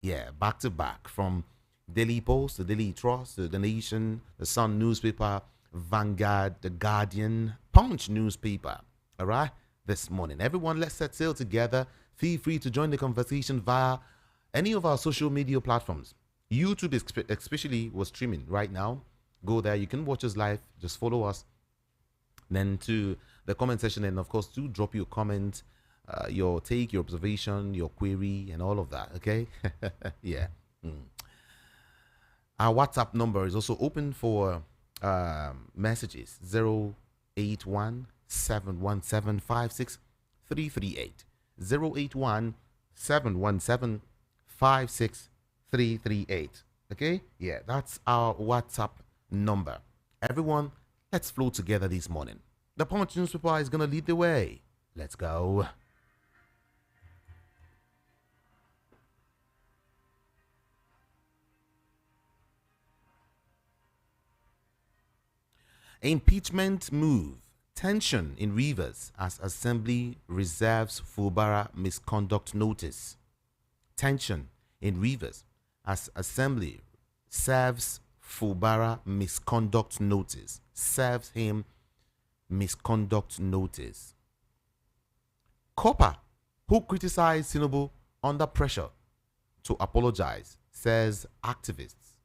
Yeah, back to back from Daily Post, the Daily Trust, the Nation, the Sun newspaper, Vanguard, the Guardian, Punch newspaper. All right, this morning, everyone, let's set sail together. Feel free to join the conversation via any of our social media platforms. YouTube, especially, was streaming right now. Go there. You can watch us live. Just follow us. Then to the comment section, and of course, do drop your comment, your take, your observation, your query, and all of that. Okay? Yeah. Mm. Our WhatsApp number is also open for messages 081 717 56338. 081 717 56338. Okay? Yeah, that's our WhatsApp number. Everyone, let's flow together this morning. The Punch newspaper is going to lead the way. Let's go. Impeachment move. Tension in Rivers as Assembly reserves Fubara misconduct notice. Tension in Rivers as Assembly serves Fubara misconduct notice. Serves him misconduct notice. Copper, who criticized Tinubu under pressure to apologize, says activists.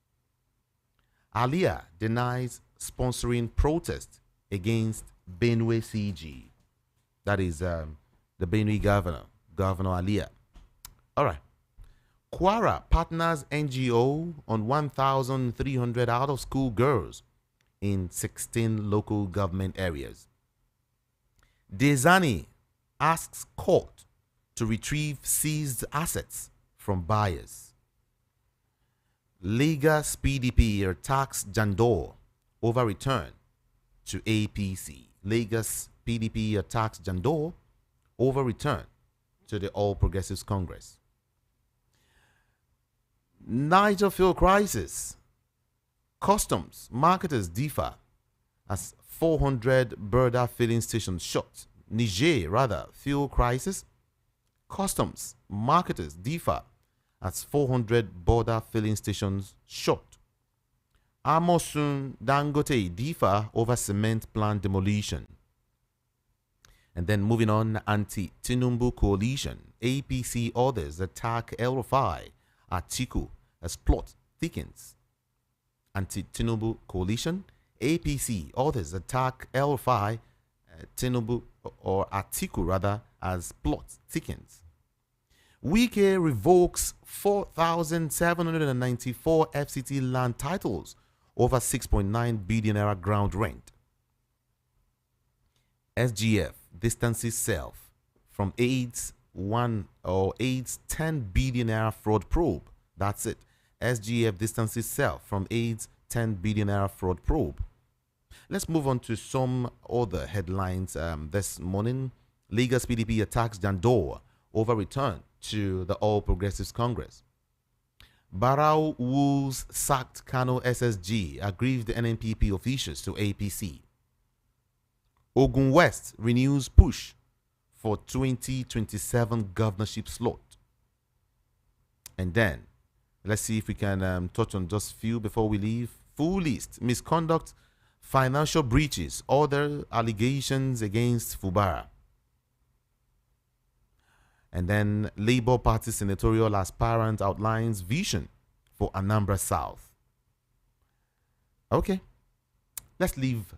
Alia denies sponsoring protest against Benue CG. That is the Benue governor, Governor Alia. All right. Kwara partners NGO on 1,300 out-of-school girls in 16 local government areas. Dezani asks court to retrieve seized assets from buyers. Lagos PDP attacks Jandor over return to APC. Lagos PDP attacks Jandor over return to the All Progressives Congress. Niger fuel crisis. Customs marketers differ as 400 Berda filling stations shut. Niger, rather, fuel crisis. Customs marketers differ as 400 border filling stations shut. Amosun Dangote differ over cement plant demolition. And then moving on, anti-Tinubu coalition. APC orders attack El Rufai. Atiku as plot thickens. Anti-Tinubu coalition. APC orders attack El Rufai. Tinubu or Atiku rather as plot thickens. Wike revokes 4,794 FCT land titles over 6.9 billion naira ground rent. SGF distances self from AIDS 10 billion naira fraud probe. That's it. SGF distances self from AIDS 10 billion naira fraud probe. Let's move on to some other headlines this morning. Lagos PDP attacks Jandor over return to the All Progressives Congress. Barau woos sacked Kano SSG, aggrieved NNPP officials to APC. Ogun West renews push for 2027 governorship slot. And then, let's see if we can touch on just few before we leave. Full list: misconduct, financial breaches, other allegations against Fubara. And then Labour Party senatorial aspirant outlines vision for Anambra South. Okay, let's leave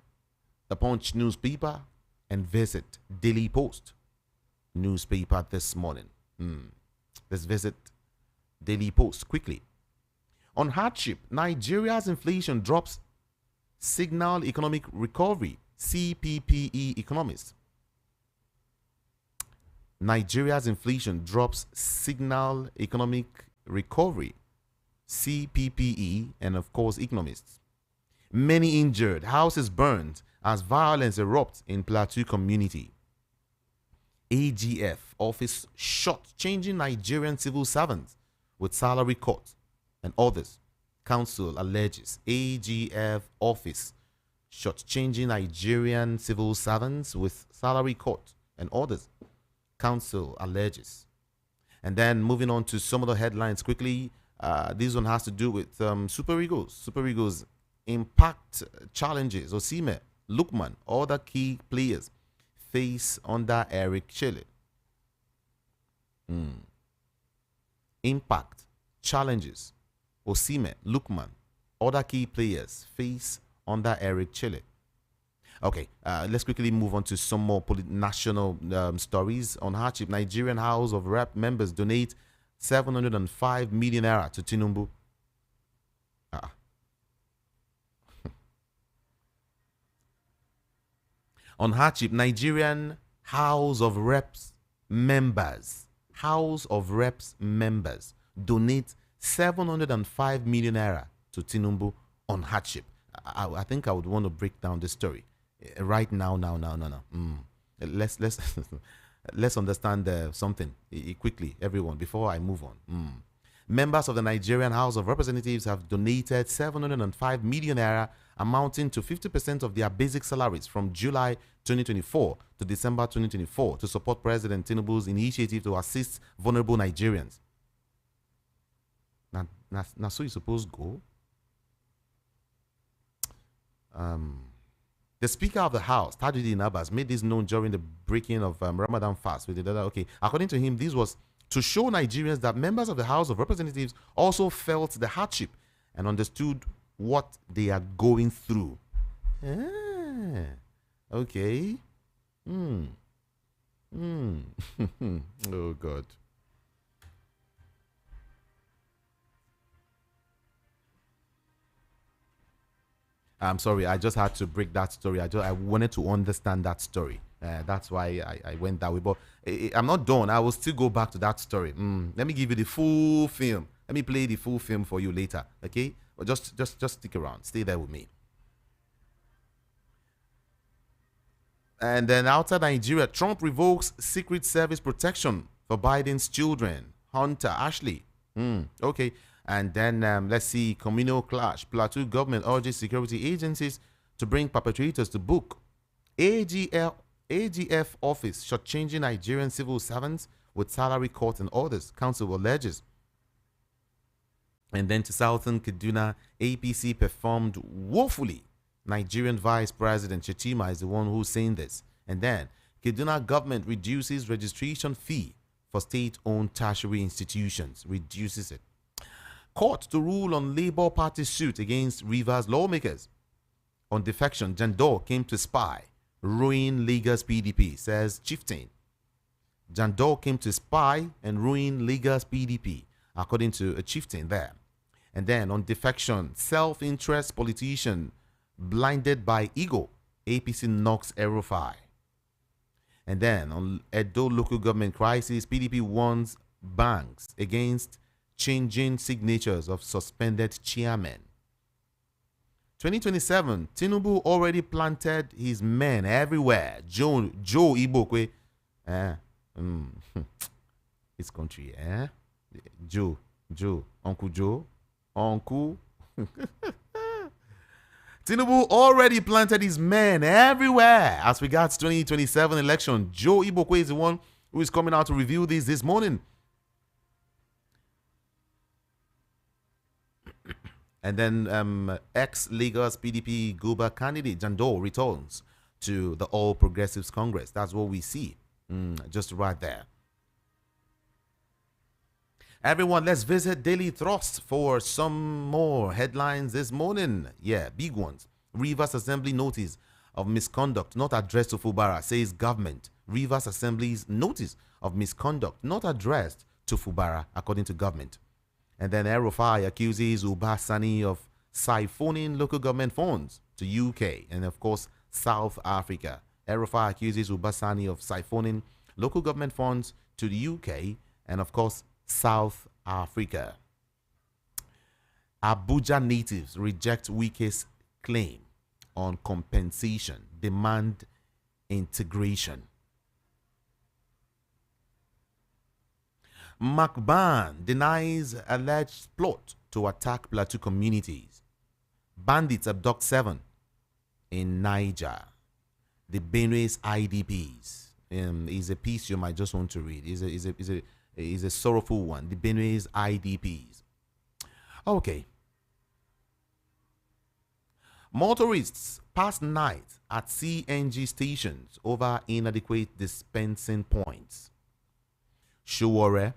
the Punch newspaper and visit Daily Post newspaper this morning. Let's visit Daily Post quickly. On hardship, Nigeria's inflation drops, signal economic recovery, CPPE economists. Nigeria's inflation drops, signal economic recovery, CPPE, and of course economists. Many injured, houses burned as violence erupts in Plateau community. AGF office shot, changing Nigerian civil servants with salary cut and others. Council alleges AGF office shot, changing Nigerian civil servants with salary cut and others. Council alleges. And then moving on to some of the headlines quickly. This one has to do with Super Eagles. Super Eagles impact challenges. Osime, Lukman, other key players face under Eric Chile. Impact challenges. Osime, Lukman, other key players face under Eric Chile. Okay, let's quickly move on to some more national stories. On hardship, Nigerian House of Rep members donate 705 million naira to Tinubu. On hardship, Nigerian House of Reps members donate 705 million naira to Tinubu on hardship. I think I would want to break down the story right now. Let's let's understand something quickly, everyone, before I move on. Members of the Nigerian House of Representatives have donated 705 million naira, amounting to 50% of their basic salaries from July 2024 to December 2024 to support President Tinubu's initiative to assist vulnerable Nigerians. Now so you suppose go? The Speaker of the House, Tajuddin Abbas, made this known during the breaking of Ramadan fast. Okay, according to him, this was to show Nigerians that members of the House of Representatives also felt the hardship and understood what they are going through. Okay. Oh, God. I'm sorry, I just had to break that story. I wanted to understand that story. That's why I went that way. But I'm not done. I will still go back to that story. Let me give you the full film. Let me play the full film for you later. Okay? But just stick around. Stay there with me. And then outside Nigeria, Trump revokes Secret Service protection for Biden's children. Hunter, Ashley. Okay. And then let's see, communal clash. Plateau government urges security agencies to bring perpetrators to book. AGF office shortchanging Nigerian civil servants with salary cuts and orders. Council alleges. And then to Southern Kaduna, APC performed woefully. Nigerian Vice President Shetima is the one who's saying this. And then Kaduna government reduces registration fee for state-owned tertiary institutions. Reduces it. Court to rule on Labour Party suit against Rivers lawmakers. On defection, Jandor came to spy, ruin Lagos PDP, says Chieftain. Jandor came to spy and ruin Lagos PDP, according to a chieftain there. And then on defection, self-interest politician blinded by ego, APC knocks Erufai. And then on Edo local government crisis, PDP warns banks against changing signatures of suspended chairmen. 2027, Tinubu already planted his men everywhere. Joe Igbokwe. His country, Joe, Uncle. Tinubu already planted his men everywhere as regards 2027 election. Joe Igbokwe is the one who is coming out to review this morning. And then ex-Lagos PDP Guba candidate Jandor returns to the All Progressives Congress. That's what we see just right there. Everyone, let's visit Daily Thrust for some more headlines this morning. Yeah, big ones. Rivers Assembly notice of misconduct not addressed to Fubara, says government. Rivers Assembly's notice of misconduct not addressed to Fubara, according to government. And then Erufai accuses Uba Sani of siphoning local government funds to UK and, of course, South Africa. Erufai accuses Uba Sani of siphoning local government funds to the UK and, of course, South Africa. Abuja natives reject Wike's claim on compensation, demand integration. Macban denies alleged plot to attack Plateau communities. Bandits abduct 7 in Niger. The Benue's IDPs. Is a piece you might just want to read. Is is a sorrowful one. The Benue's IDPs. Okay. Motorists pass night at CNG stations over inadequate dispensing points. Showore,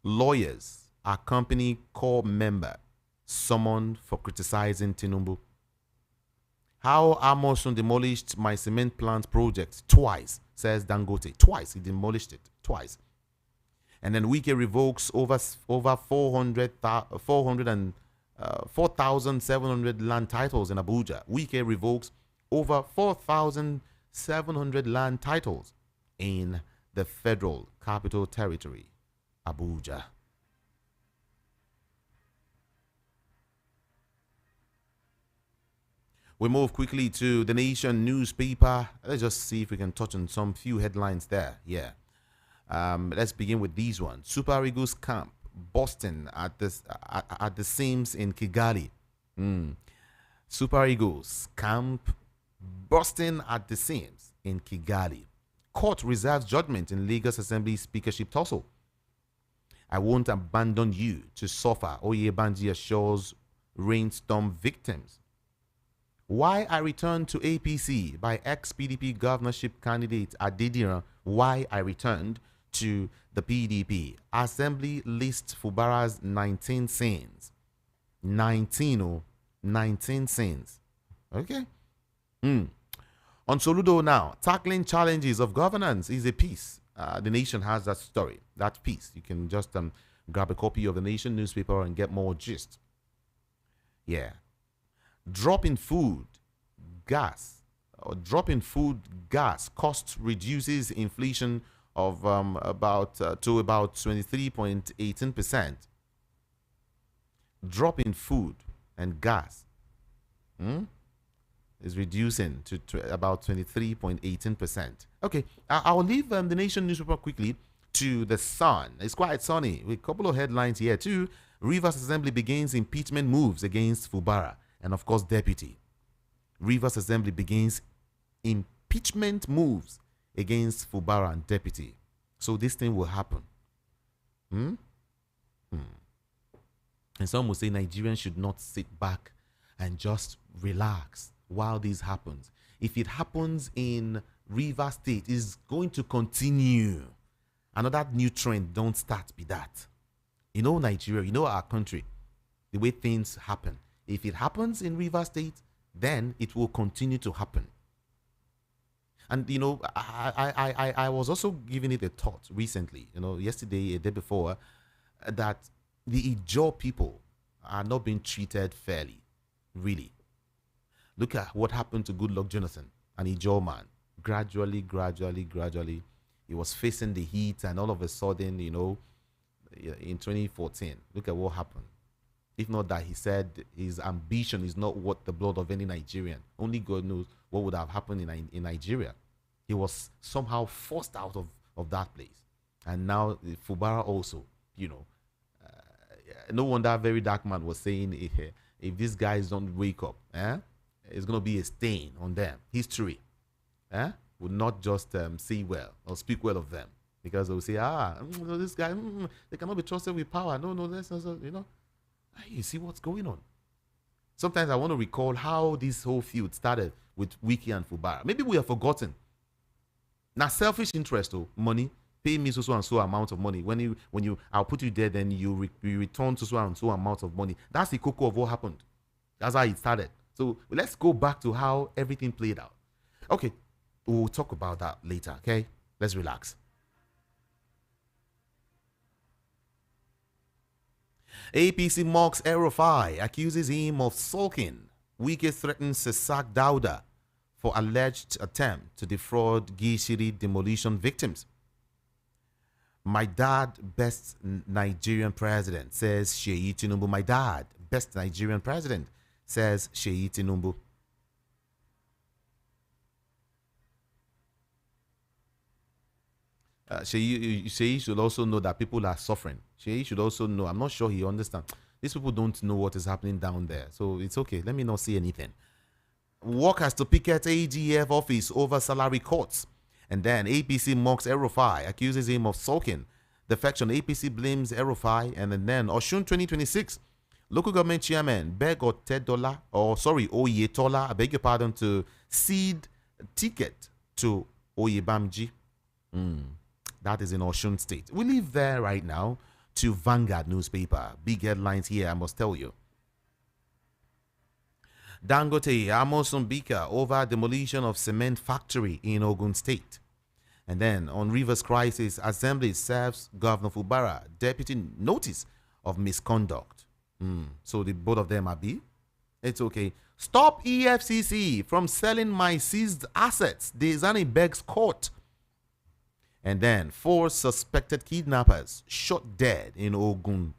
lawyers accompany core member summoned for criticizing Tinubu. How Amosun demolished my cement plant project twice, says Dangote. Twice, he demolished it. Twice. And then Wike revokes over 4,700 land titles in Abuja. Wike revokes over 4,700 land titles in the Federal Capital Territory, Abuja. We move quickly to the Nation newspaper. Let's just see if we can touch on some few headlines there. Yeah. Let's begin with these ones. Super Eagles camp Boston at the seams in Kigali. Super Eagles camp Boston at the seams in Kigali. Court reserves judgment in Lagos Assembly speakership tussle. I won't abandon you to suffer, Oyebanji assures rainstorm victims. Why I returned to APC by ex-PDP governorship candidate Adediran. Why I returned to the PDP. Assembly lists Fubara's 19 sins. 19 sins. Okay. On Soludo now, tackling challenges of governance is a piece. The Nation has that story, that piece. You can just grab a copy of the Nation newspaper and get more gist. Yeah. Drop in food gas cost reduces inflation of about 23.18%. Drop in food and gas is reducing to about 23.18%. Okay, I'll leave the Nation newspaper quickly to the Sun. It's quite sunny with a couple of headlines here too. Rivers Assembly begins impeachment moves against Fubara and of course deputy. Rivers Assembly begins impeachment moves against Fubara and deputy. So this thing will happen. And some will say Nigerians should not sit back and just relax while this happens. If it happens in Rivers State, it's going to continue. Another new trend don't start be that. You know Nigeria, you know our country, the way things happen. If it happens in Rivers State, then it will continue to happen. And, you know, I was also giving it a thought recently, you know, yesterday, a day before, that the Ijaw people are not being treated fairly, really. Look at what happened to Goodluck Jonathan, an Ijaw man. Gradually, he was facing the heat, and all of a sudden, you know, in 2014, look at what happened. If not that, he said his ambition is not worth the blood of any Nigerian. Only God knows what would have happened in Nigeria. He was somehow forced out of that place. And now Fubara also, you know. No wonder a very dark man was saying if these guys don't wake up, it's going to be a stain on them. History would not just say well or speak well of them. Because they'll say, this guy, they cannot be trusted with power. No, that's not, you know. You see what's going on. Sometimes I want to recall how this whole feud started with Wiki and Fubara. Maybe we have forgotten. Now, selfish interest, money, pay me so and so amount of money. When you, I'll put you there, then you return so and so amount of money. That's the cocoa of what happened. That's how it started. So let's go back to how everything played out. Okay, we'll talk about that later. Okay, let's relax. APC mocks El-Rufai, accuses him of sulking. Wike threatens to sack Dauda for alleged attempt to defraud Gishiri demolition victims. My dad, best Nigerian president, says Sheyi Tinubu. My dad, best Nigerian president, says Sheyi Tinubu. Sheyi should also know that people are suffering. Sheyi should also know. I'm not sure he understands. These people don't know what is happening down there. So it's okay. Let me not see anything. Workers to picket AGF office over salary cuts. And then APC mocks El-Rufai, accuses him of sulking. defection. APC blames Erufai. And then Oshun 2026. Local government chairman beg Oyetola, I beg your pardon, to cede ticket to Oyebamji. That is in Osun State. We leave there right now to Vanguard newspaper. Big headlines here, I must tell you. Dangote, Amosumbika over demolition of cement factory in Ogun State. And then on Rivers crisis, Assembly serves Governor Fubara deputy notice of misconduct. So the both of them are B. It's okay. Stop EFCC from selling my seized assets. Dezani begs court. And then 4 suspected kidnappers shot dead in in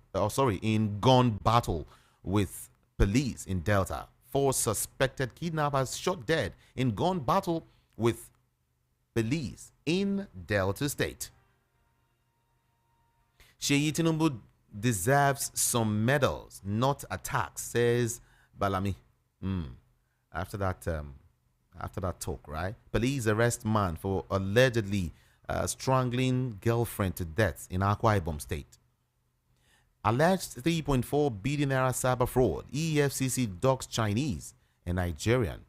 gun battle with police in Delta. 4 suspected kidnappers shot dead in gun battle with police in Delta State. Sheyi Tinubu deserves some medals, not attacks, says Balami. After that talk, right? Police arrest man for allegedly strangling girlfriend to death in Akwa Ibom State. Alleged 3.4 billion naira cyber fraud. EFCC dogs Chinese and Nigerian.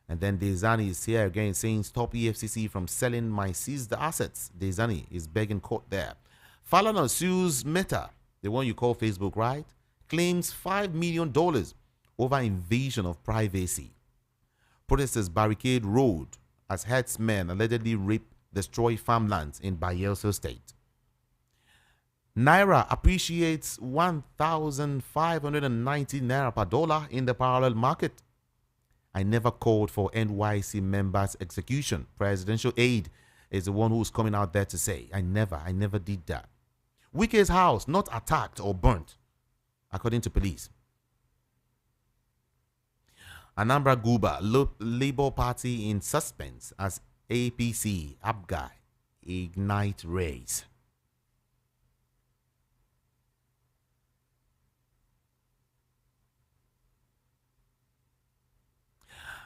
And then Dezani is here again saying stop EFCC from selling my seized assets. Dezani is begging court there. Falana sues Meta, the one you call Facebook, right? Claims $5 million over invasion of privacy. Protesters barricade road as herdsmen allegedly rape, destroy farmlands in Bayelsa State. Naira appreciates 1,590 naira per dollar in the parallel market. I never called for NYC members' execution. Presidential aide is the one who's coming out there to say, I never did that. Wike's house not attacked or burnt, according to police. Anambra Guba, Labour Party in suspense as APC, ABGA, ignite race.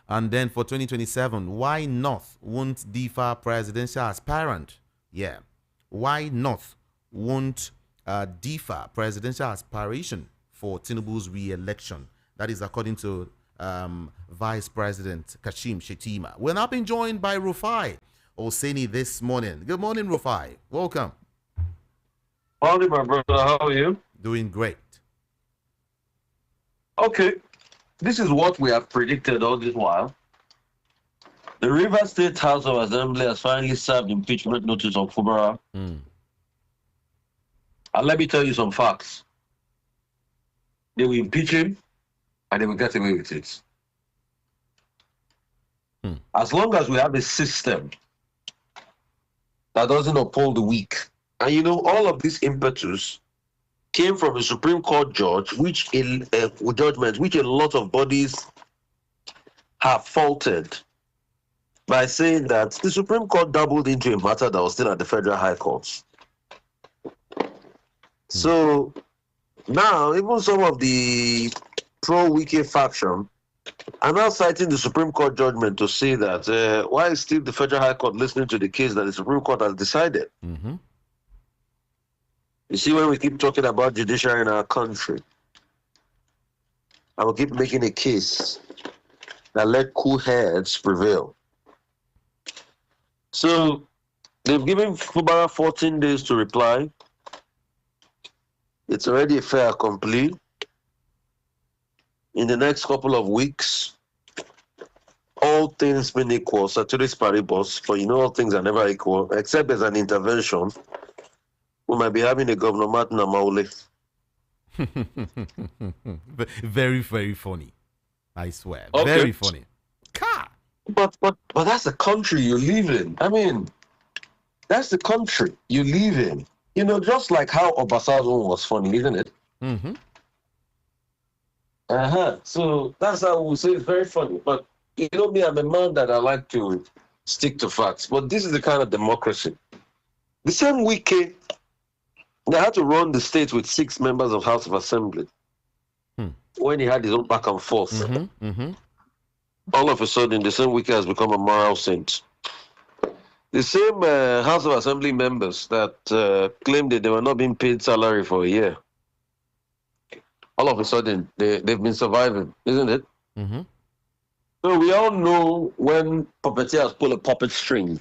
And then for 2027, why North won't defer presidential aspirant? Yeah. Why North won't defer presidential aspiration for Tinubu's re-election? That is according to Vice President Kashim Shettima. We're now being joined by Rufai Oseni this morning. Good morning, Rufai. Welcome. Morning, my brother. How are you? Doing great. Okay. This is what we have predicted all this while. The Rivers State House of Assembly has finally served impeachment notice on Fubara. And let me tell you some facts. They will impeach him and they will get away with it. As long as we have a system that doesn't uphold the weak. And you know, all of this impetus came from a Supreme Court judge, which a lot of bodies have faulted by saying that the Supreme Court dabbled into a matter that was still at the Federal High Court. So now, even some of the pro-Wike faction are now citing the Supreme Court judgment to say that why is still the Federal High Court listening to the case that the Supreme Court has decided? You see, when we keep talking about judiciary in our country, I will keep making a case that let cool heads prevail. So they've given Fubara 14 days to reply. It's already a fait accompli. In the next couple of weeks, all things being equal, ceteris paribus, but you know all things are never equal, except there's an intervention. We might be having a Governor Martin Amaule. Very, very funny. I swear. Okay. Very funny. But that's the country you live in. I mean, that's the country you live in. You know, just like how Obasanjo was funny, isn't it? So that's how we say it's very funny. But you know me, I'm a man that I like to stick to facts. But this is the kind of democracy. The same weekend, they had to run the state with 6 members of House of Assembly when he had his own back and forth. All of a sudden, the same weekend has become a moral saint. The same House of Assembly members that claimed that they were not being paid salary for a year. All of a sudden, they've been surviving, isn't it? Mm-hmm. So we all know when puppeteers pull a puppet string.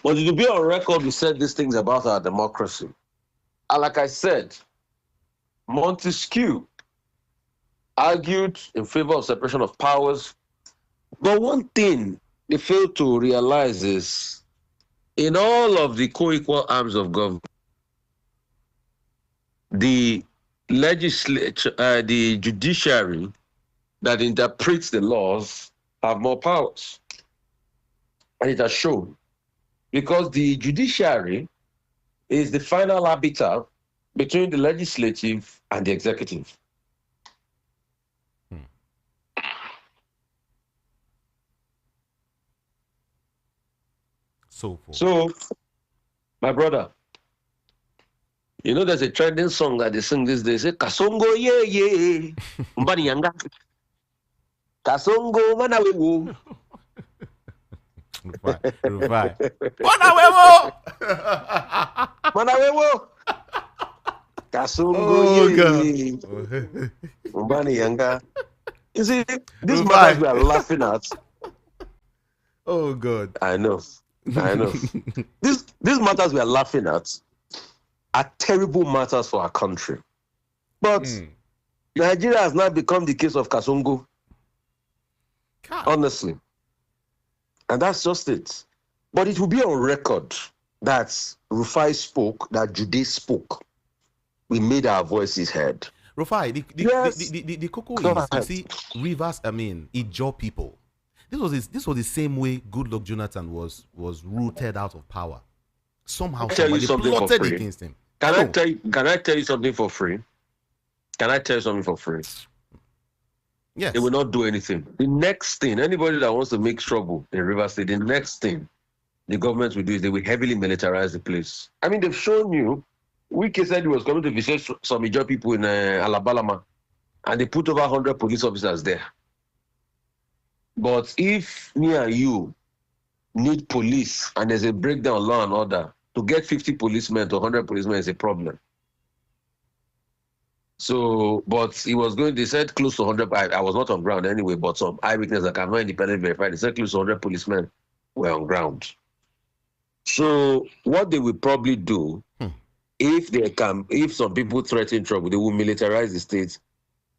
But to be on record, we said these things about our democracy. And like I said, Montesquieu argued in favor of separation of powers. But one thing they fail to realize is in all of the co-equal arms of government, the legislature, the judiciary that interprets the laws have more powers. And it has shown. Because the judiciary is the final arbiter between the legislative and the executive. So, my brother, you know there's a trending song that they sing these days. Say, Kasongo ye ye, mbani yanga. Kasongo manawewo. Rufai. Manawewo. Manawewo. Kasongo ye ye, mbani yanga. You see, these matters we are laughing at. Oh God. I know. These matters we are laughing at are terrible matters for our country. But Nigeria has now become the case of Kasongo. Honestly. And that's just it. But it will be on record that Rufai spoke, that Jude spoke. We made our voices heard. Rufai, the cocoa is, you see, Rivers, Ijaw people. This was the same way Goodluck Jonathan was rooted out of power. Somehow somebody plotted against him. Can I tell you something for free? Can I tell you something for free? Yes. They will not do anything. The next thing, anybody that wants to make trouble in Rivers State, the next thing the government will do is they will heavily militarize the place. I mean, they've shown you. Wike said he was coming to visit some Ijaw people in Alabama, and they put over 100 police officers there. But if me and you need police and there's a breakdown of law and order, to get 50 policemen to 100 policemen is a problem. So, but he was going, they said close to 100, I was not on ground anyway, but some eyewitness that cannot independently verify, they said close to 100 policemen were on ground. So, what they will probably do, if some people threaten trouble, they will militarize the state,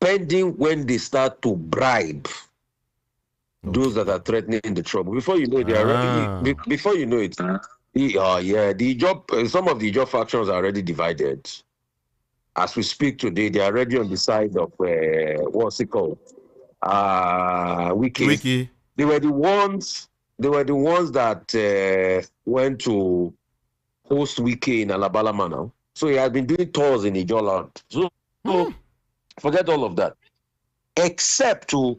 pending when they start to bribe those that are threatening the trouble. Before you know it, before you know it, the job. Some of the job factions are already divided. As we speak today, they are already on the side of what's it called? Wiki. They were the ones. They were the ones that went to host Wiki in Alabama now. So he has been doing tours in Ijaw land. So forget all of that, except to.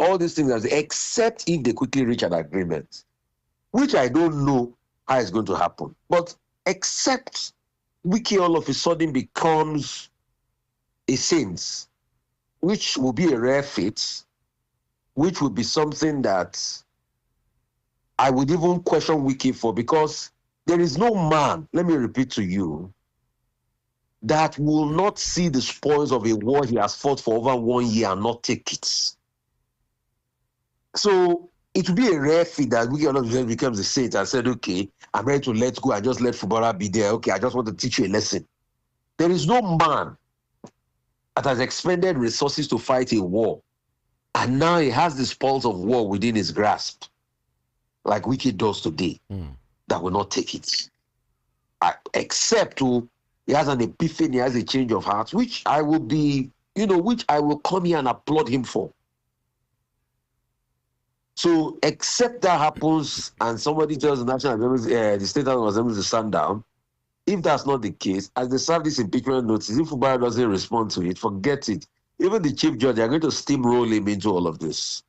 All these things, except if they quickly reach an agreement, which I don't know how it's going to happen. But except Wiki all of a sudden becomes a saint, which will be a rare feat, which would be something that I would even question Wiki for, because there is no man, let me repeat to you, that will not see the spoils of a war he has fought for over 1 year and not take it. So it would be a rare feat that Wiki all of a sudden becomes a saint and said, okay, I'm ready to let go and just let Fubara be there. Okay, I just want to teach you a lesson. There is no man that has expended resources to fight a war, and now he has the spoils of war within his grasp, like Wiki does today, that will not take it. Except he has an epiphany, he has a change of heart, which I will come here and applaud him for. So, except that happens and somebody tells the National Assembly, the State House Assembly to stand down, if that's not the case, as they serve this impeachment notice, if Fubara doesn't respond to it, forget it. Even the Chief Judge, they're going to steamroll him into all of this.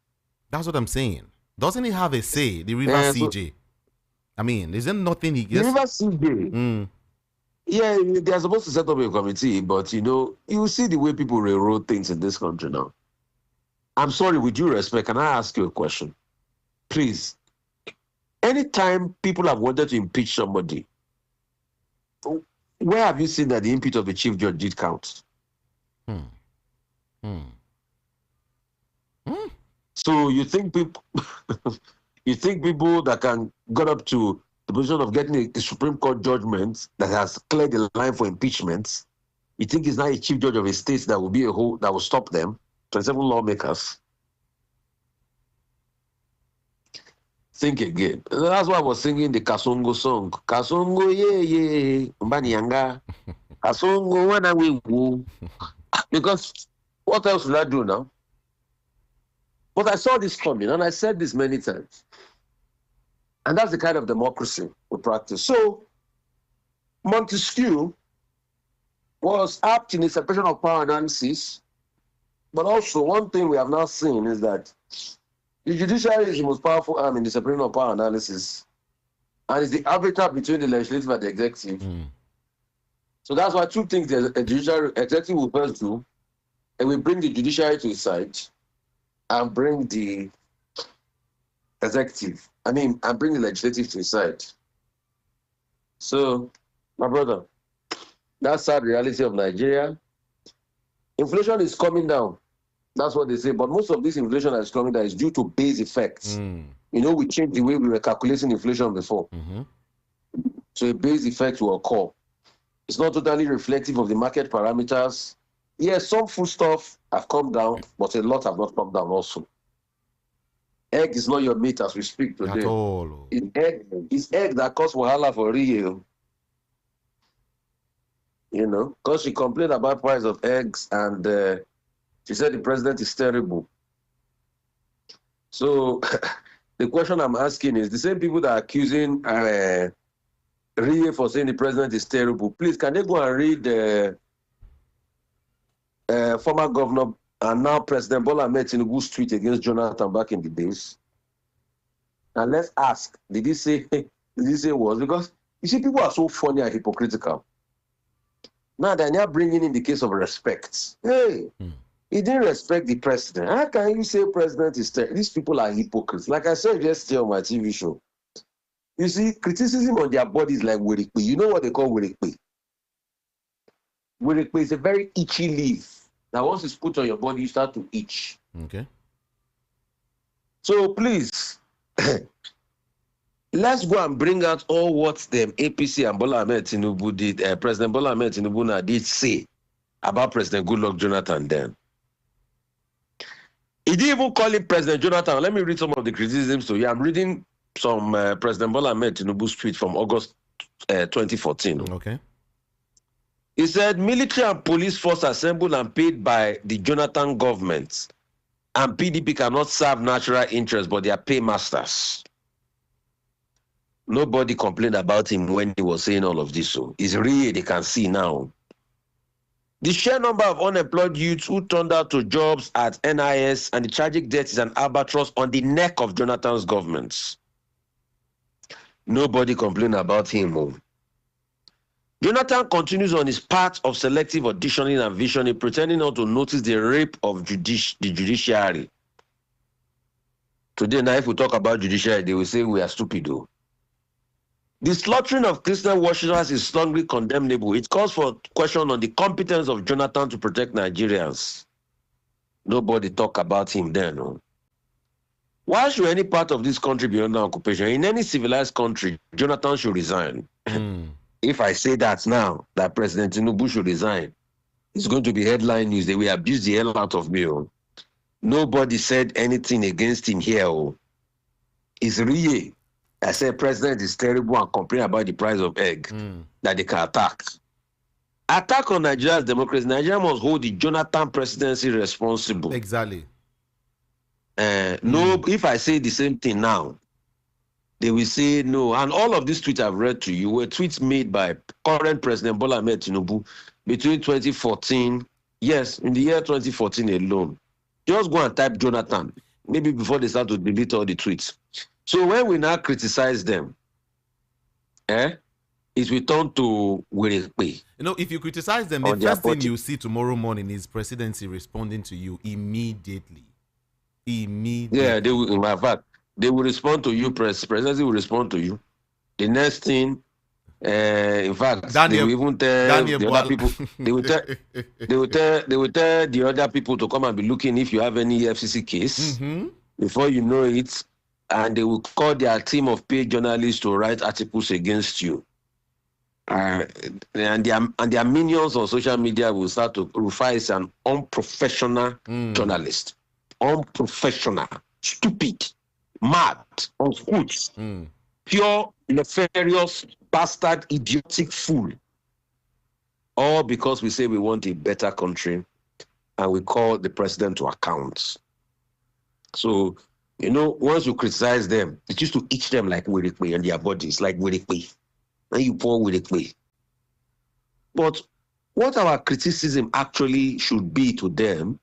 That's what I'm saying. Doesn't he have a say, the Rivers CJ? I mean, isn't nothing he gets? The Rivers CJ? Yeah, they're supposed to set up a committee, but you see the way people railroad things in this country now. I'm sorry, with due respect, can I ask you a question? Please. anytime people have wanted to impeach somebody, where have you seen that the input of the chief judge did count? So you think people, you think people that can get up to the position of getting a Supreme Court judgment that has cleared the line for impeachment, you think it's not a chief judge of a state that will be a whole that will stop them? 27 lawmakers. Think again. That's why I was singing the Kasongo song. Kasongo ye mbanyanga. Kasongo wana we. Because what else will I do now? But I saw this coming, and I said this many times. And that's the kind of democracy we practice. So Montesquieu was apt in the separation of power analysis, but also one thing we have now seen is that the judiciary is the most powerful arm in the separation of power analysis, and is the arbiter between the legislative and the executive. So that's why two things the judiciary executive will first do, and we bring the judiciary to his side, and bring the executive. And bring the legislative to his side. So, my brother, that's sad reality of Nigeria. Inflation is coming down. That's what they say. But most of this inflation that is coming down is due to base effects. We changed the way we were calculating inflation before. So a base effect will occur. It's not totally reflective of the market parameters. Yes, some food stuff have come down, but a lot have not come down also. Egg is not your meat as we speak today. At all. It's egg that costs wahala for real. Because she complained about price of eggs, and she said the president is terrible. So the question I'm asking is, the same people that are accusing Rie for saying the president is terrible, please, can they go and read former governor and now President Bola Ahmed Tinubu's tweet against Jonathan back in the days? And let's ask, did he say was? Because you see, people are so funny and hypocritical. Now they're now bringing in the case of respect. Hey, he didn't respect the president. How can you say president is terrible? These people are hypocrites. Like I said yesterday on my TV show, you see, criticism on their bodies like werikpe. You know what they call werikpe? Werikpe is a very itchy leaf. Now, once it's put on your body, you start to itch. Okay. So please, let's go and bring out all what the APC and Bola Ahmed Tinubu did. President Bola Ahmed Tinubu now did say about President Goodluck Jonathan then. He didn't even call him President Jonathan. Let me read some of the criticisms to you. I'm reading some President Bola Ahmed Tinubu's tweet from August 2014. Okay. He said, military and police force assembled and paid by the Jonathan government, and PDP cannot serve natural interests, but they are paymasters. Nobody complained about him when he was saying all of this. So it's real, they can see now. The sheer number of unemployed youths who turned out to jobs at NIS and the tragic death is an albatross on the neck of Jonathan's governments. Nobody complained about him. Jonathan continues on his path of selective auditioning and visioning, pretending not to notice the rape of the judiciary. Today, now, if we talk about judiciary, they will say we are stupid, though. The slaughtering of Christian worshippers is strongly condemnable. It calls for question on the competence of Jonathan to protect Nigerians. Nobody talk about him then. No? Why should any part of this country be under occupation? In any civilized country, Jonathan should resign. If I say that now, that President Tinubu should resign, it's going to be headline news. They will abuse the hell out of me. Nobody said anything against him here. It's real. I said president is terrible and complain about the price of egg that they can attack. Attack on Nigeria's democracy. Nigeria must hold the Jonathan presidency responsible. Exactly. No, if I say the same thing now, they will say no. And all of these tweets I've read to you were tweets made by current President Bola Ahmed Tinubu between 2014, yes, in the year 2014 alone. Just go and type Jonathan, maybe before they start to delete all the tweets. So when we now criticize them, it's returned to Werikpe. If you criticize them, the first thing you see tomorrow morning is presidency responding to you immediately. Yeah, they will, in fact, they will respond to you. Presidency will respond to you. The next thing, in fact, Daniel, they will even tell Daniel the other people. They will tell. They will tell the other people to come and be looking if you have any FCC case. Mm-hmm. Before you know it, and they will call their team of paid journalists to write articles against you. And their minions on social media will start to Rufai is an unprofessional journalist. Unprofessional, stupid, mad, unschooled, pure, nefarious, bastard, idiotic fool. All because we say we want a better country and we call the president to account. So, once you criticize them, it used to itch them like wirikwe on their bodies, like wirikwe. And you pour wirikwe. But what our criticism actually should be to them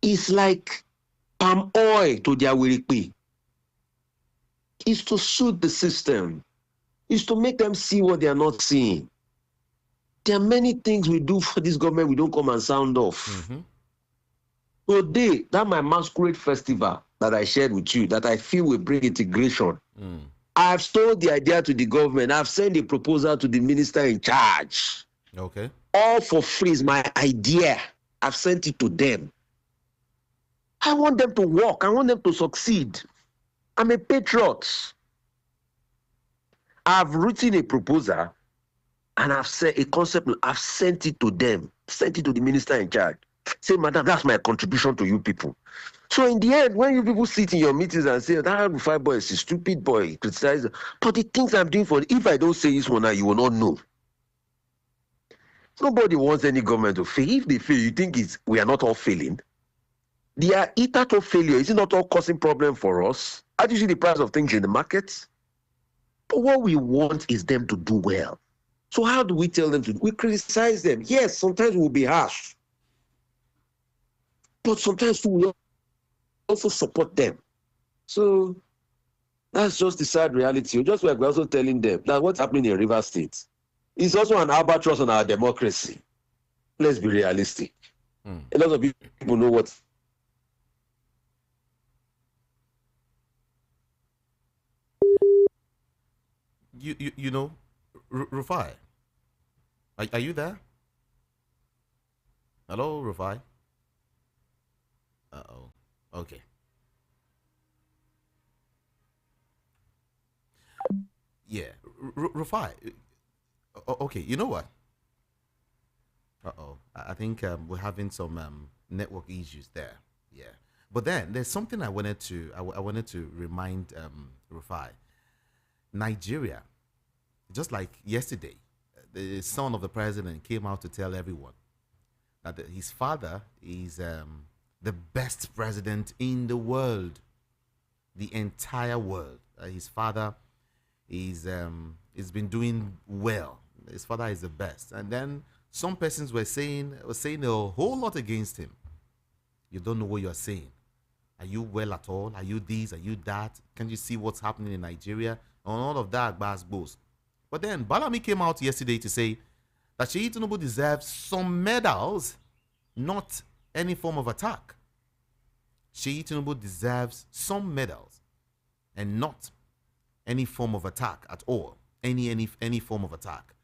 is like palm oil to their wirikwe. Is to suit the system. Is to make them see what they are not seeing. There are many things we do for this government we don't come and sound off. Mm-hmm. Today, that my masquerade festival that I shared with you, that I feel will bring integration. I've sold the idea to the government. I've sent a proposal to the minister in charge. Okay. All for free is my idea. I've sent it to them. I want them to work. I want them to succeed. I'm a patriot. I've written a proposal and I've said a concept. I've sent it to them. Sent it to the minister in charge. Say, madam, that's my contribution to you people. So in the end, when you people sit in your meetings and say, that Rufai boy is a stupid boy, criticize, but the things I'm doing for, if I don't say this one now, you will not know. Nobody wants any government to fail. If they fail, you think we are not all failing. They are eternal failure. Is it not all causing problem for us? How do you see the price of things in the market? But what we want is them to do well. So how do we tell them to do? We criticize them. Yes, sometimes we'll be harsh. But sometimes we will also support them. So that's just the sad reality. Just like we're also telling them that what's happening in Rivers State is also an albatross on our democracy. Let's be realistic. A lot of people know what. You know, Rufai, are you there? Hello, Rufai. Uh-oh. Okay. Yeah, Rufai. Okay, you know what? Uh-oh. I think we're having some network issues there. Yeah. But then there's something I wanted to remind Rufai. Nigeria, just like yesterday, the son of the president came out to tell everyone that his father is the best president in the world, the entire world. His father is been doing well. His father is the best. And then some persons were saying a whole lot against him. You don't know what you are saying. Are you well at all? Are you this? Are you that? Can you see what's happening in Nigeria? And all of that, boast. But then Balami came out yesterday to say that Sheyi Tinubu deserves some medals, not any form of attack. Sheyi Tinubu deserves some medals and not any form of attack at all. Any form of attack.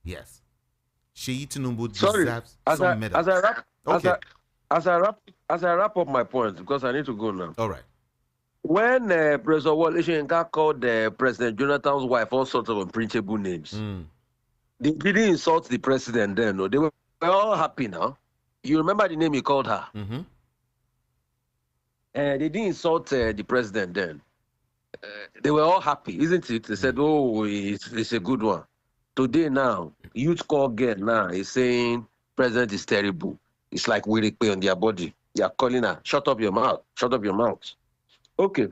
Yes. Sheyi Tinubu deserves some medals. As I wrap up my points, because I need to go now. All right. When President Wole Soyinka called President Jonathan's wife all sorts of unprintable names, they didn't insult the president then. No, they were all happy now. You remember the name he called her? Mm-hmm. They didn't insult the president then. They were all happy, isn't it? They said, oh, it's a good one. Today now, youth call girl now is saying president is terrible. It's like Wirikwe on their body. They are calling her, shut up your mouth. Shut up your mouth. Okay.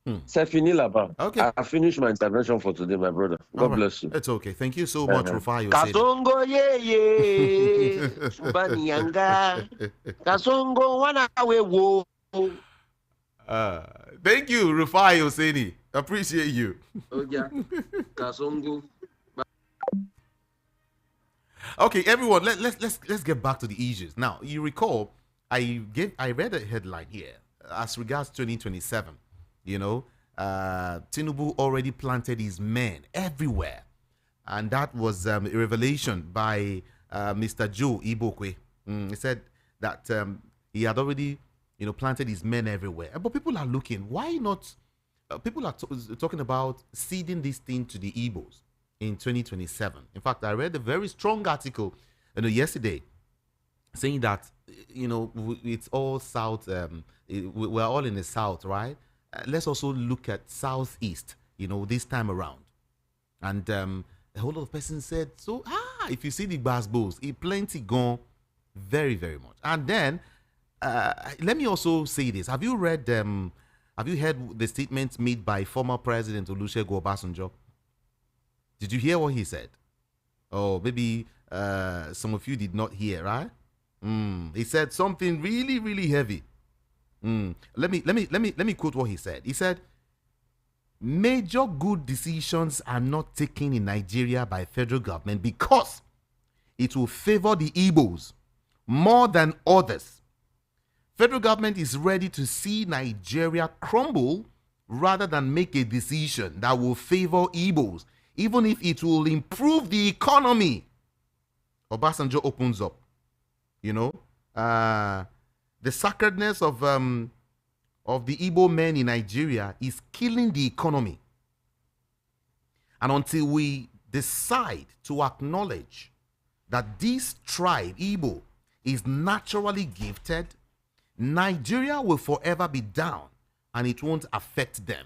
Okay. I finished my intervention for today, my brother. God bless you. It's okay. Thank you so much, Rufai. Kasongo ye Subani yanga. Kasongo wana we wo. Thank you, Rufai Oseni. Appreciate you. Kasongo. Okay, everyone, let's get back to the issues. Now, you recall I read a headline here as regards 2027, Tinubu already planted his men everywhere. And that was a revelation by Mr. Joe Igbokwe. He said that he had already, planted his men everywhere. But people are looking. Why not? People are talking about ceding this thing to the Igbos in 2027. In fact, I read a very strong article, yesterday, saying that it's all south. We're all in the south, right? Let's also look at southeast. This time around, and a whole lot of persons said, so, if you see the Basbos, it plenty gone very, very much. And then, let me also say this. Have you heard the statement made by former President Olusegun Obasanjo? Did you hear what he said? Oh, maybe some of you did not hear, right? He said something really, really heavy. Let me quote what he said. He said, major good decisions are not taken in Nigeria by federal government because it will favor the Igbos more than others. Federal government is ready to see Nigeria crumble rather than make a decision that will favor Igbos, even if it will improve the economy. Obasanjo opens up. The sacredness of the Igbo men in Nigeria is killing the economy. And until we decide to acknowledge that this tribe, Igbo, is naturally gifted, Nigeria will forever be down and it won't affect them.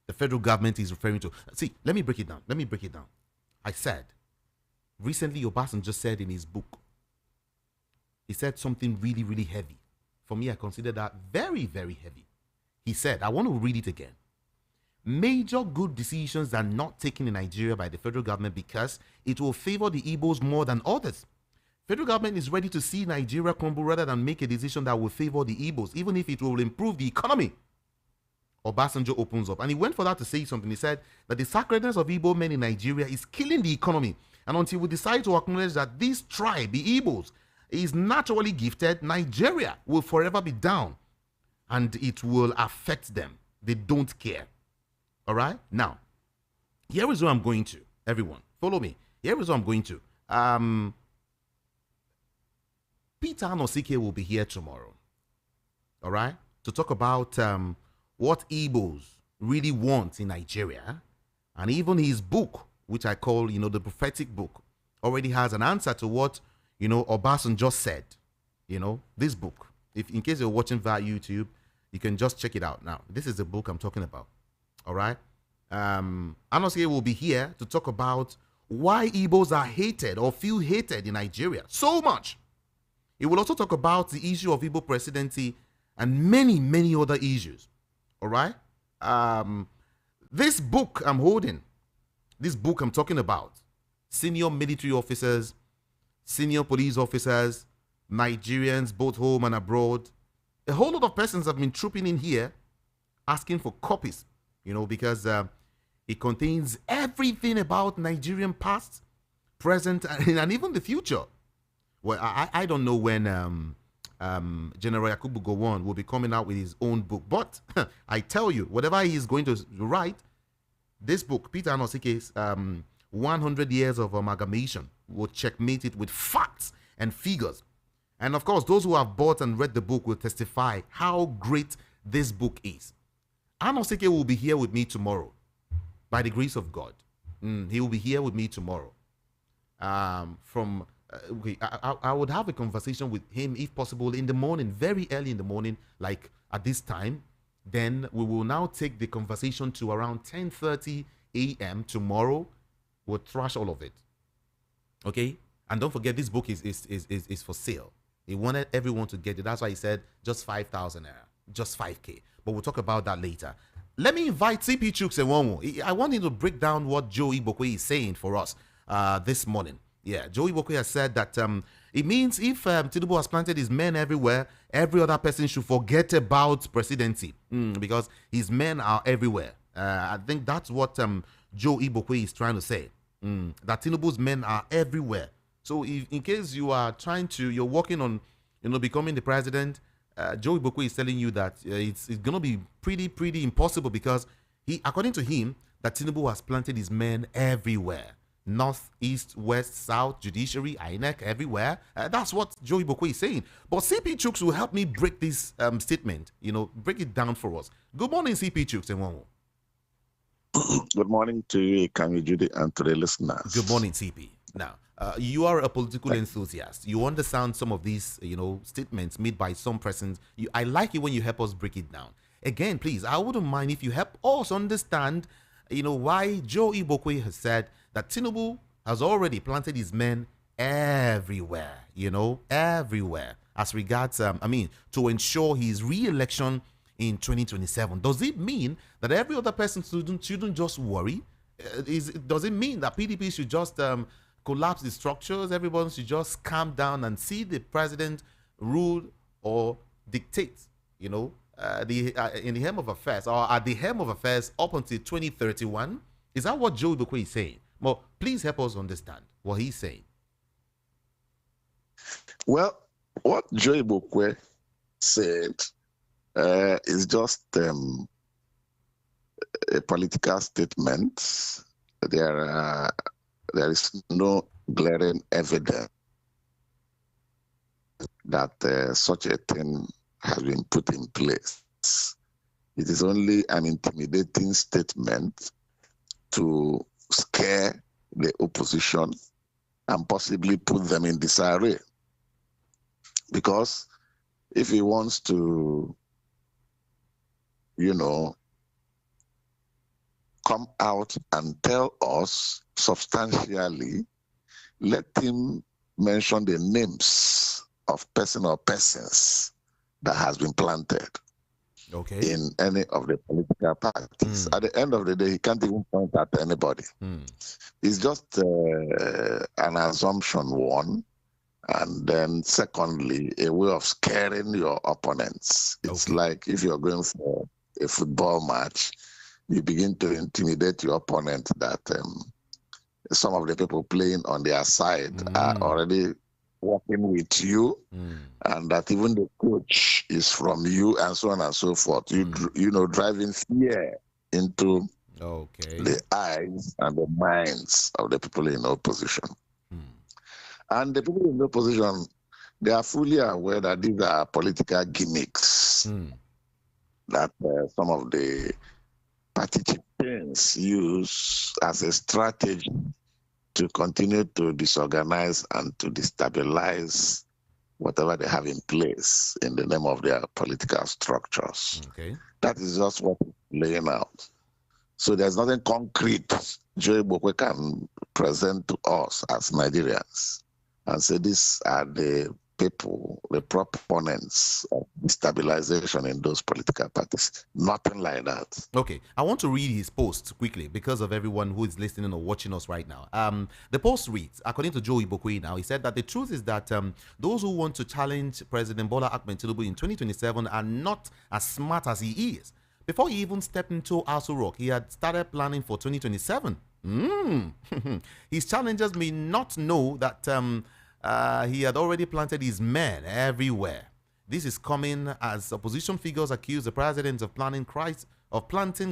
The federal government is referring to. See, let me break it down. I said, recently Obasanjo said in his book, he said something really, really heavy. For me, I consider that very, very heavy. He said, I want to read it again. Major good decisions are not taken in Nigeria by the federal government because it will favor the Igbos more than others. Federal government is ready to see Nigeria crumble rather than make a decision that will favor the Igbos, even if it will improve the economy. Obasanjo opens up. And he went for that to say something. He said that the sacredness of Igbo men in Nigeria is killing the economy. And until we decide to acknowledge that this tribe, the Igbos, is naturally gifted, Nigeria will forever be down and it will affect them. They don't care. All right? Now, here is where I'm going to. Everyone, follow me. Here is where I'm going to. Peter Anosike will be here tomorrow. All right? To talk about what Igbos really want in Nigeria. And even his book, which I call, the prophetic book, already has an answer to what Obasanjo just said. This book. If in case you're watching via YouTube, you can just check it out now. This is the book I'm talking about. All right. Anosike will be here to talk about why Igbos are hated or feel hated in Nigeria so much. He will also talk about the issue of Igbo presidency and many, many other issues. All right. This book I'm holding, this book I'm talking about, senior military officers, senior police officers, Nigerians, both home and abroad. A whole lot of persons have been trooping in here asking for copies, because it contains everything about Nigerian past, present, and even the future. Well, I don't know when General Yakubu Gowon will be coming out with his own book, but I tell you, whatever he is going to write, this book, Peter Anosike's 100 Years of Amalgamation, will checkmate it with facts and figures. And of course, those who have bought and read the book will testify how great this book is. Anosike will be here with me tomorrow, by the grace of God. He will be here with me tomorrow. I would have a conversation with him, if possible, in the morning, very early in the morning, like at this time. Then we will now take the conversation to around 10:30 a.m. tomorrow. We'll trash all of it. Okay? And don't forget, this book is for sale. He wanted everyone to get it. That's why he said just 5,000 naira, just 5K. But we'll talk about that later. Let me invite CP Chuks Enwonwu. I want him to break down what Joe Igbokwe is saying for us this morning. Yeah, Joe Igbokwe has said that it means if Tinubu has planted his men everywhere, every other person should forget about presidency because his men are everywhere. I think that's what Joe Igbokwe is trying to say, that Tinubu's men are everywhere. So if, in case you are you're working on, becoming the president, Joe Igbokwe is telling you that it's going to be pretty impossible because according to him, that Tinubu has planted his men everywhere. North, east, west, south, judiciary, INEC, everywhere. That's what Joe Igbokwe is saying. But CP Chooks will help me break this statement, break it down for us. Good morning, CP Chooks and Wanwo. Good morning to you, Kami Judy, and to the listeners. Good morning, CP. Now, you are a political enthusiast. You understand some of these, statements made by some persons. I like it when you help us break it down. Again, please, I wouldn't mind if you help us understand, why Joe Igbokwe has said that Tinubu has already planted his men everywhere, everywhere, as regards, to ensure his re-election in 2027. Does it mean that every other person shouldn't just worry? Does it mean that PDP should just collapse the structures? Everyone should just calm down and see the president rule or dictate, in the helm of affairs or at the helm of affairs up until 2031? Is that what Joe Igbokwe is saying? Well, please help us understand what he's saying. Well, what Joe Igbokwe said is just a political statement. There is no glaring evidence that such a thing has been put in place. It is only an intimidating statement to scare the opposition and possibly put them in disarray. Because if he wants to, come out and tell us substantially, let him mention the names of person or persons that has been planted in any of the political parties. At the end of the day, he can't even point at anybody. It's just an assumption, one. And then secondly, a way of scaring your opponents. It's like if you're going for a football match, you begin to intimidate your opponent that some of the people playing on their side are already working with you, and that even the coach is from you, and so on and so forth. Driving fear into the eyes and the minds of the people in opposition. And the people in opposition, they are fully aware that these are political gimmicks that some of the participants use as a strategy to continue to disorganize and to destabilize whatever they have in place in the name of their political structures. That is just what it's laying out. So there's nothing concrete Joe Igbokwe can present to us as Nigerians and say these are the people, the proponents of destabilization in those political parties. Nothing like that. Okay, I want to read his post quickly because of everyone who is listening or watching us right now. The post reads, according to Joe Igbokwe now, he said that the truth is that those who want to challenge President Bola Ahmed Tinubu in 2027 are not as smart as he is. Before he even stepped into Aso Rock, he had started planning for 2027. His challengers may not know that he had already planted his men everywhere. This is coming as opposition figures accuse the president of planting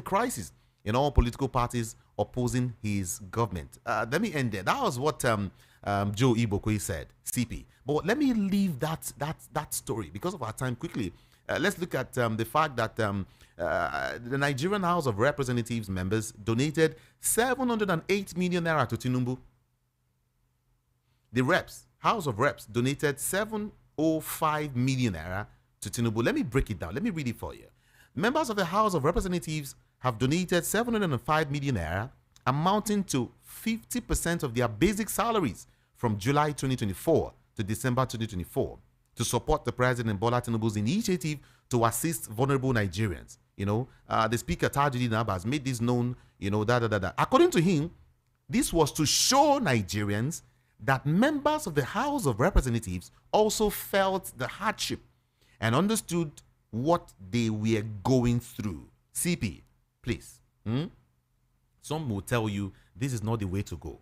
crisis in all political parties opposing his government. Let me end there. That was what Joe Igbokwe said, CP. But let me leave that story because of our time quickly. Let's look at the fact that the Nigerian House of Representatives members donated 708 million naira to Tinubu. The House of Reps donated 705 million naira to Tinubu. Let me break it down. Let me read it for you. Members of the House of Representatives have donated 705 million naira, amounting to 50% of their basic salaries from July 2024 to December 2024, to support the President Bola Tinubu's initiative to assist vulnerable Nigerians. The Speaker Tajuddin Abba has made this known. According to him, this was to show Nigerians that members of the House of Representatives also felt the hardship and understood what they were going through. CP, please. Some will tell you this is not the way to go.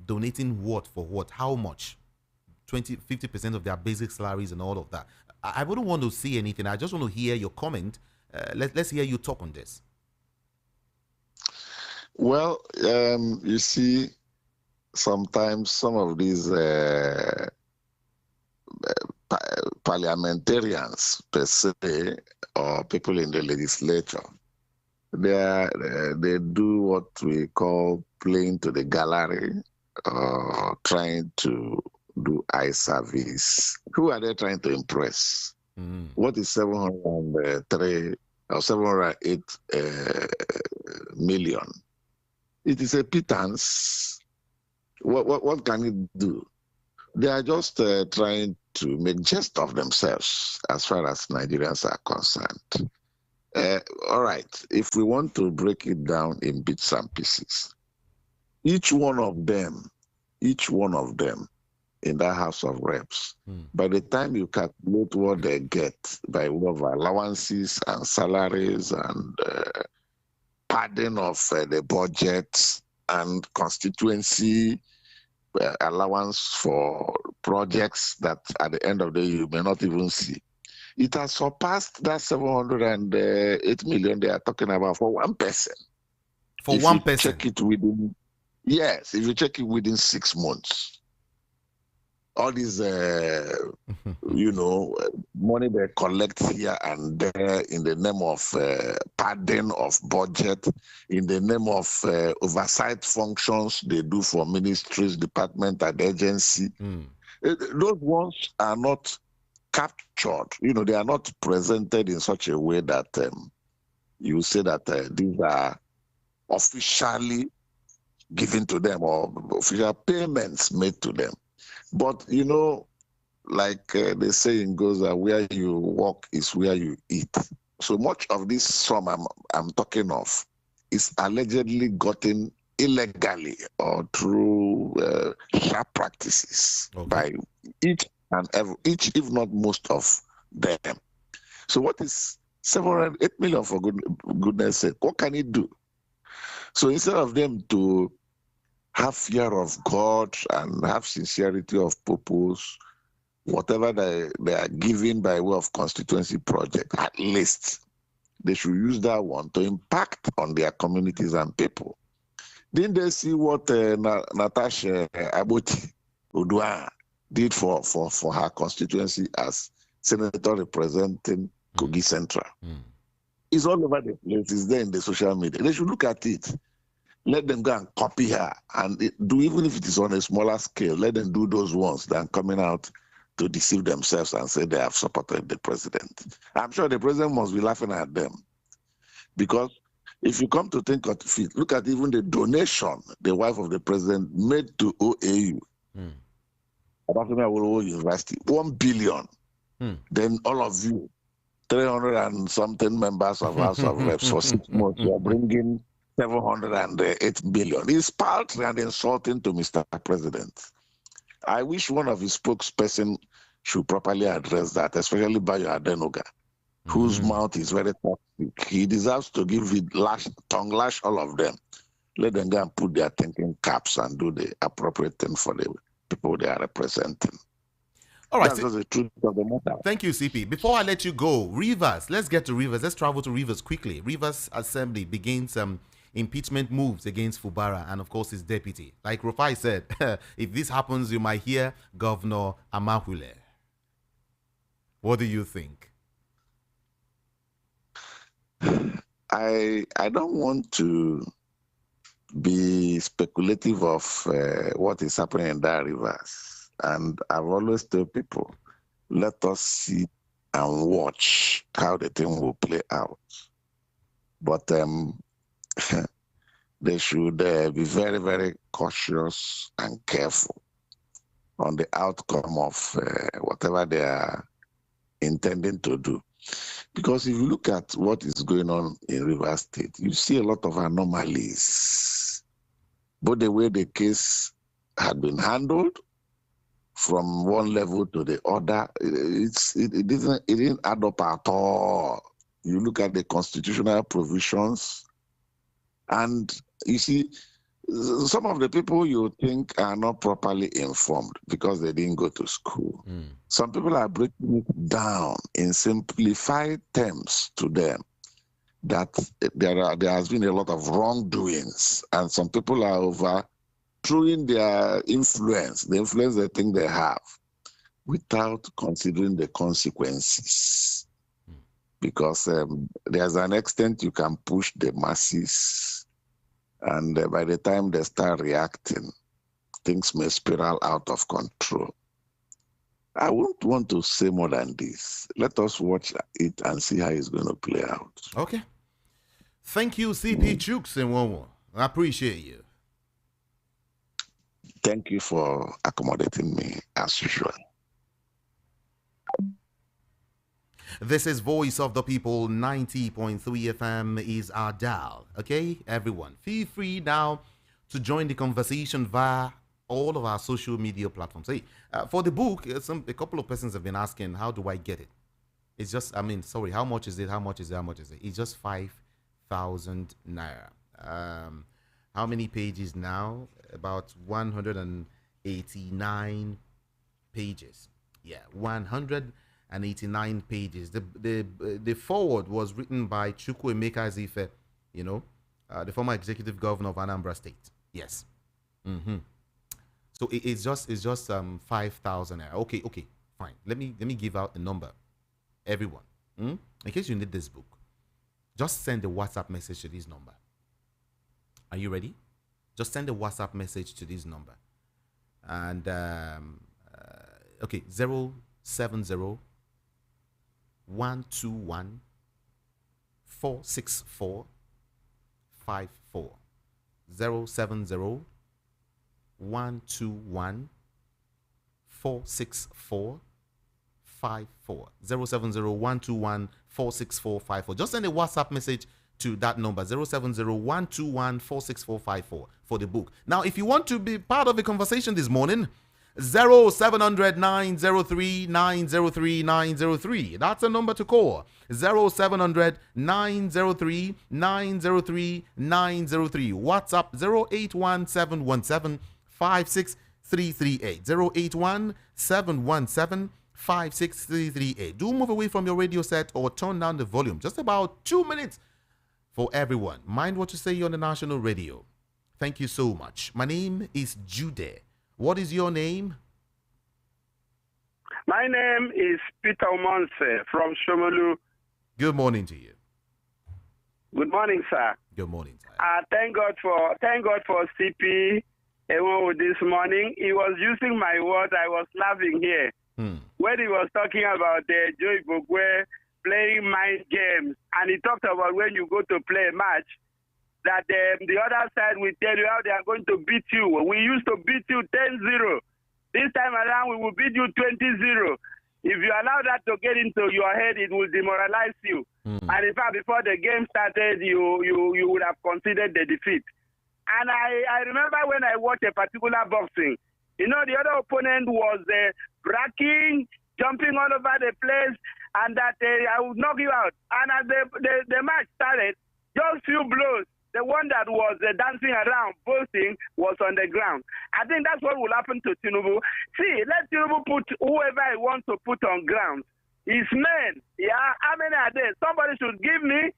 Donating what for what? How much? 50% of their basic salaries and all of that. I wouldn't want to see anything. I just want to hear your comment. Let's hear you talk on this. Well, you see, sometimes some of these parliamentarians per se, or people in the legislature, they do what we call playing to the gallery, trying to do eye service. Who are they trying to impress? What is 703 or 708 million? It is a pittance. What can it do? They are just trying to make jest of themselves as far as Nigerians are concerned. All right, if we want to break it down in bits and pieces, each one of them in that House of Reps, by the time you calculate what they get by way of allowances and salaries and padding of the budget and constituency allowance for projects that at the end of the day you may not even see, it has surpassed that 708 million they are talking about for one person. For one person? Check it within, yes, if you check it within 6 months. All these, money they collect here and there in the name of padding of budget, in the name of oversight functions they do for ministries, department, and agency. Those ones are not captured. They are not presented in such a way that you say that these are officially given to them or official payments made to them. But, like the saying goes, where you walk is where you eat. So much of this sum I'm talking of is allegedly gotten illegally or through sharp practices by each, if not most of them. So what is 708 million for goodness sake? What can it do? So instead of them to have fear of God and have sincerity of purpose, whatever they are given by way of constituency project, at least they should use that one to impact on their communities and people. Didn't they see what Natasha Aboti Udua did for her constituency as senator representing Kogi Central? It's all over the place. It's there in the social media. They should look at it. Let them go and copy her and do, even if it is on a smaller scale, let them do those ones than coming out to deceive themselves and say they have supported the president. I'm sure the president must be laughing at them, because if you come to think of it, look at even the donation the wife of the president made to OAU, University, 1 billion. Then all of you, 300 and something members of House of Reps for 6 months, you are bringing 708 billion. It's paltry and insulting to Mr. President. I wish one of his spokesperson should properly address that, especially Bayo Adenoga, whose mouth is very toxic. He deserves to give it tongue lash all of them. Let them go and put their thinking caps and do the appropriate thing for the people they are representing. All right. That's just the truth of the matter. Thank you, CP. Before I let you go, Rivers, let's get to Rivers. Let's travel to Rivers quickly. Rivers Assembly begins impeachment moves against Fubara and, of course, his deputy. Like Rufai said, if this happens, you might hear Governor Amahule. What do you think? I don't want to be speculative of what is happening in that Rivers. And I've always told people, let us see and watch how the thing will play out. But they should be very, very cautious and careful on the outcome of whatever they are intending to do. Because if you look at what is going on in Rivers State, you see a lot of anomalies. Both the way the case had been handled from one level to the other, it didn't add up at all. You look at the constitutional provisions, and you see, some of the people you think are not properly informed because they didn't go to school. Some people are breaking it down in simplified terms to them that there has been a lot of wrongdoings, and some people are overthrowing their influence, the influence they think they have, without considering the consequences. Because there's an extent you can push the masses, and by the time they start reacting, things may spiral out of control. I wouldn't want to say more than this. Let us watch it and see how it's going to play out. Okay. Thank you, CP Chooks and Womo. I appreciate you. Thank you for accommodating me as usual. This is Voice of the People, 90.3 FM is our dial. Okay, everyone, feel free now to join the conversation via all of our social media platforms. Hey, for the book, a couple of persons have been asking, how do I get it? It's just, how much is it? How much is it? It's just 5,000 naira. How many pages now? About 189 pages. Yeah, 189 pages. The foreword was written by Chukwuemeka Ezefe, the former executive governor of Anambra State. Yes. So it's just 5,000. Okay, fine. Let me give out the number. Everyone, in case you need this book, just send a WhatsApp message to this number. Are you ready? Just send a WhatsApp message to this number. And okay, 070 121 464 54. 070 121 464 54. 070 121 464 54. Just send a WhatsApp message to that number, 070 121 464 54, for the book. Now, if you want to be part of the conversation this morning, 0700 903 903 903. That's a number to call. 0700 903 903 903. WhatsApp 081 717 56338. 081 717 56338. Do move away from your radio set or turn down the volume. Just about 2 minutes for everyone. Mind what you say on the national radio. Thank you so much. My name is Jude. What is your name? My name is Peter Omonse from Shomolu. Good morning to you. Good morning, sir. Good morning, sir. Thank God for CP this morning. He was using my words. I was laughing here when he was talking about the Joe Igbokwe playing mind games, and he talked about when you go to play a match, that the other side will tell you how they are going to beat you. We used to beat you 10-0. This time around, we will beat you 20-0. If you allow that to get into your head, it will demoralize you. And in fact, before the game started, you would have considered the defeat. And I remember when I watched a particular boxing, the other opponent was bragging, jumping all over the place, and that I would knock you out. And as the match started, just few blows, the one that was dancing around, boasting, was on the ground. I think that's what will happen to Tinubu. See, let Tinubu put whoever he wants to put on ground. His men, how many are there? Somebody should give me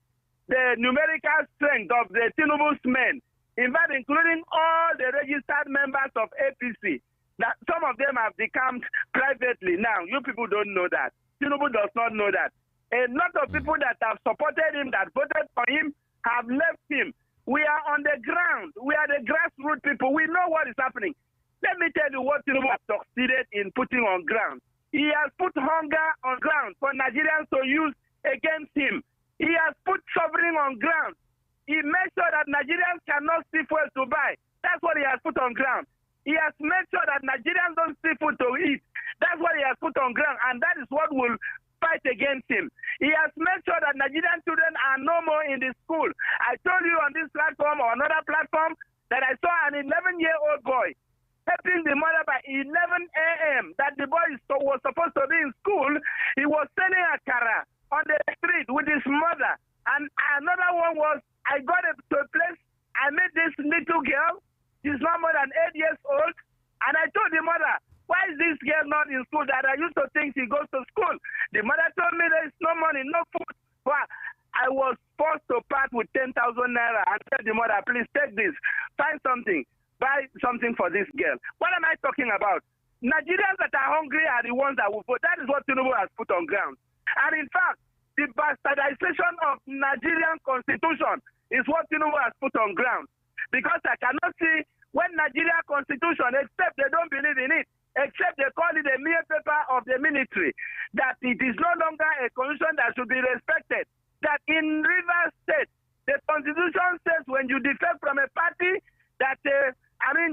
the numerical strength of the Tinubu's men. In fact, including all the registered members of APC. That some of them have decamped privately now. You people don't know that. Tinubu does not know that. A lot of people that have supported him, that voted for him, have left him. We are on the ground. We are the grassroots people. We know what is happening. Let me tell you what Tinubu has succeeded in putting on ground. He has put hunger on ground for Nigerians to use against him. He has put suffering on ground. He made sure that Nigerians cannot see food to buy. That's what he has put on ground. He has made sure that Nigerians don't see food to eat. That's what he has put on ground, and that is what will fight against him. He has made sure that Nigerian children are no more in the school. I told you on this platform or another platform that I saw an 11-year-old boy helping the mother by 11 a.m. that the boy was supposed to be in school. He was selling a akara on the street with his mother. And another one was, I got to a place, I met this little girl he goes to school. The mother told me there is no money, no food. But I was forced to part with 10,000 naira and tell the mother, please take this, find something, buy something for this girl. What am I talking about? Nigerians that are hungry are the ones that will vote. That is what Tinubu has put on ground. And in fact, the bastardization of Nigerian constitution is what Tinubu has put on ground. Because I cannot see when Nigerian constitution, except they don't believe in it, except they call it a mere paper of the military, that it is no longer a constitution that should be respected. That in Rivers State, the constitution says when you defect from a party, that,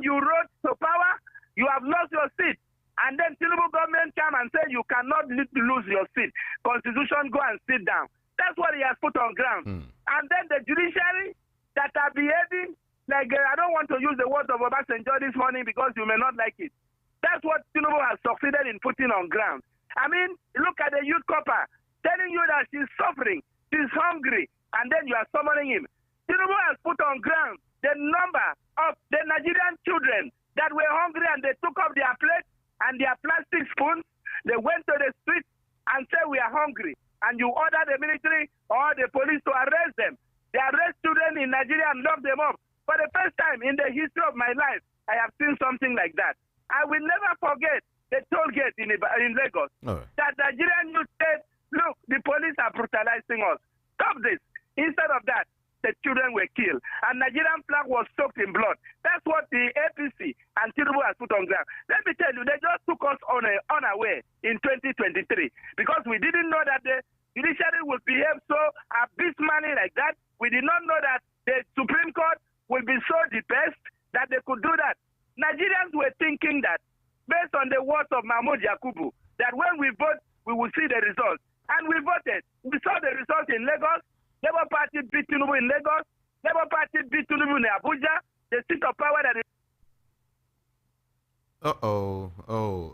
you rose to power, you have lost your seat. And then Tinubu government come and say you cannot lose your seat. Constitution, go and sit down. That's what he has put on ground. And then the judiciary that are behaving like, I don't want to use the words of Obasanjo this morning because you may not like it. That's what Tinubu has succeeded in putting on ground. I mean, look at the youth copper telling you that she's suffering, she's hungry, and then you are summoning him. Tinubu has put on ground the number of the Nigerian children that were hungry and they took up their plates and their plastic spoons. They went to the streets and said, we are hungry. And you order the military or the police to arrest them. They arrest children in Nigeria and lock them up. For the first time in the history of my life, I have seen something like that. I will never forget the toll gate in Lagos. That Nigerian youth said, look, the police are brutalizing us. Stop this. Instead of that, the children were killed. And Nigerian flag was soaked in blood. That's what the APC and Tinubu has put on ground. Let me tell you, they just took us unaware in 2023 because we didn't know that the judiciary would behave so abysmally like that. We did not know that the Supreme Court will be so depressed that they could do that. Nigerians were thinking that, based on the words of Mahmoud Yakubu, that when we vote, we will see the results. And we voted. We saw the results in Lagos. Labour Party beat Tinubu in Lagos. Labour Party beat Tinubu in Abuja. The seat of power that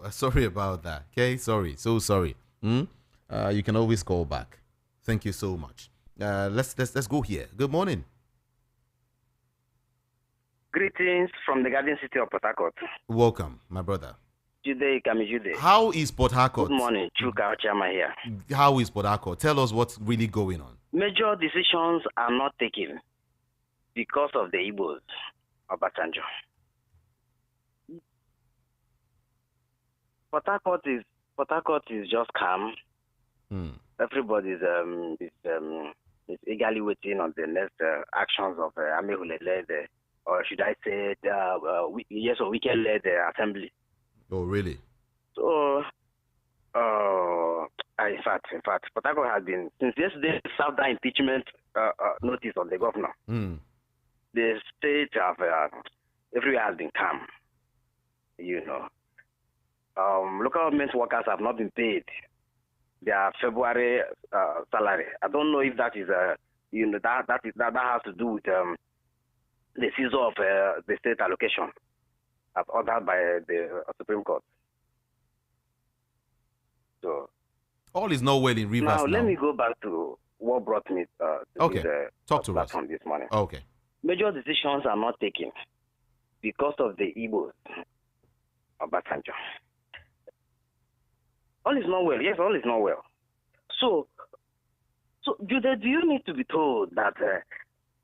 is... Sorry about that. Okay, sorry. So sorry. You can always call back. Thank you so much. Let's go here. Good morning. Greetings from the Garden City of Port Harcourt. Welcome, my brother. Jude Kamijude. How is Port Harcourt? Good morning, Chuka Ochama here. How is Port Harcourt? Tell us what's really going on. Major decisions are not taken because of the Igbos of Obasanjo. Port Harcourt is just calm. Everybody is eagerly waiting on the next actions of Amehule-led, or should I say, Weekend-led assembly. Oh, really? So, in fact, Port Harcourt has been, since yesterday, served that impeachment notice on the governor. The state of everywhere has been calm. You know, local government workers have not been paid their February salary. I don't know if that is that has to do with the season of the state allocation as ordered by the Supreme Court. So all is not well in Rivers now. Let me go back to what brought me to talk to us from this morning. Okay. Major decisions are not taken because of the Igbos of Obasanjo. All is not well. Yes, all is not well. So do you need to be told that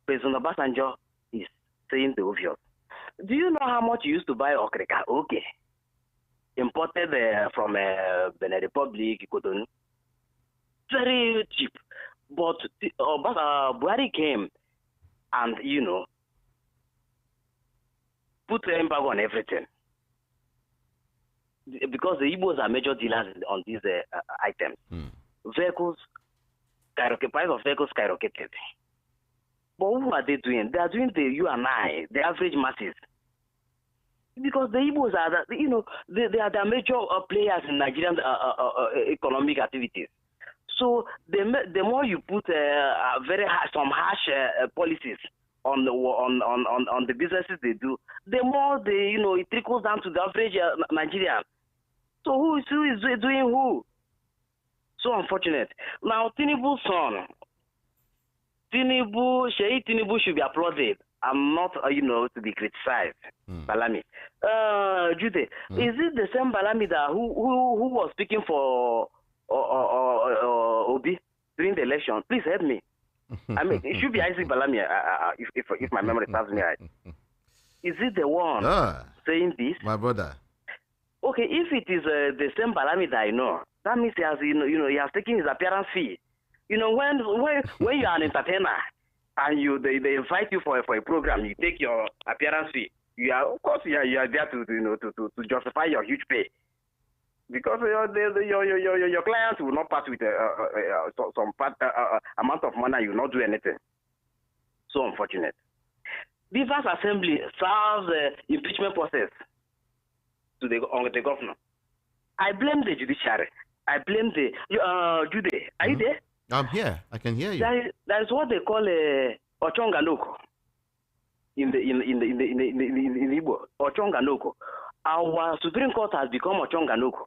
President Obasanjo is saying the obvious? Do you know how much you used to buy okrika? Okay. Imported from Benin Republic, Cotonou. Very cheap. But Buhari came and, put the embargo on everything. Because the Igbos are major dealers on these items. Vehicles, price of vehicles skyrocketed. But who are they doing? They are doing you and I, the average masses. Because the Igbos are, they are the major players in Nigerian economic activities. So the more you put some harsh policies on the businesses they do, the more it trickles down to the average Nigerian. So who is doing who? So unfortunate. Now Tinubu's son, Tinubu should be applauded I'm not, to be criticized. Balami. Jude, is it the same Balami that who was speaking for Obi during the election? Please help me. I mean, it should be Isaac Balami, if my memory serves me right. Is it the one saying this? My brother. Okay, if it is the same Balami that I know, that means he has, he has taken his appearance fee. When you are an entertainer and they invite you for a program, you take your appearance fee. You are, of course, you are there to justify your huge pay, because your clients will not pass with some amount of money. You will not do anything. So unfortunate. Rivers Assembly serves the impeachment process to the governor. I blame the judiciary. I blame the Jude. Are you there? I'm here. I can hear you. That is what they call a Ochonganoko in Igbo. Ochonganoko. Our Supreme Court has become Ochonganoko.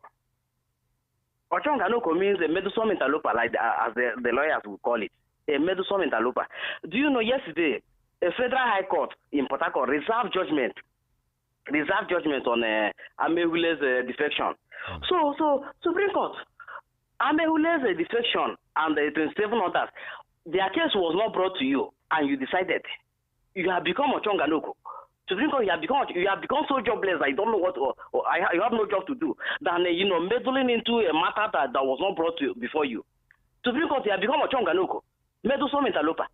Ochonganoko means a meddlesome interloper, like as the lawyers would call it, a meddlesome interloper. Do you know yesterday a federal high court in Port Harcourt reserved judgment on Amehule's defection. So Supreme Court, Amehule's defection and the 27 others, their case was not brought to you, and you decided. You have become Ochonganoko. Supreme Court, you have become so jobless that you don't know what, or you have no job to do, than meddling into a matter that was not brought to you before you. Supreme Court, you have become Ochonganoko, meddlesome interloper.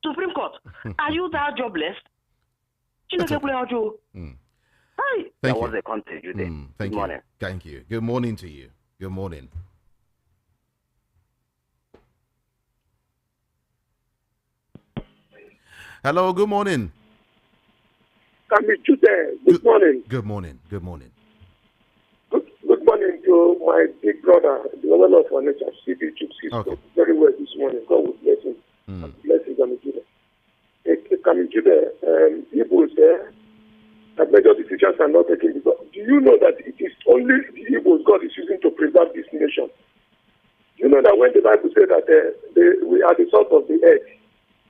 Supreme Court, are you that jobless? Thank That you. was the content you did. Thank Good you. morning. Thank you. Good morning to you. Good morning. Hello, good morning. Good morning. Good morning. Good morning. Good morning to my big brother, the governor of our nature, CB Chuksi. Okay. Very well this morning. God will bless him. Bless him, Kamijide. Kamijide, Igbos, that major decisions are not taken. Because do you know that it is only the Igbos God is using to preserve this nation? You know that when the Bible says that we are the salt of the earth,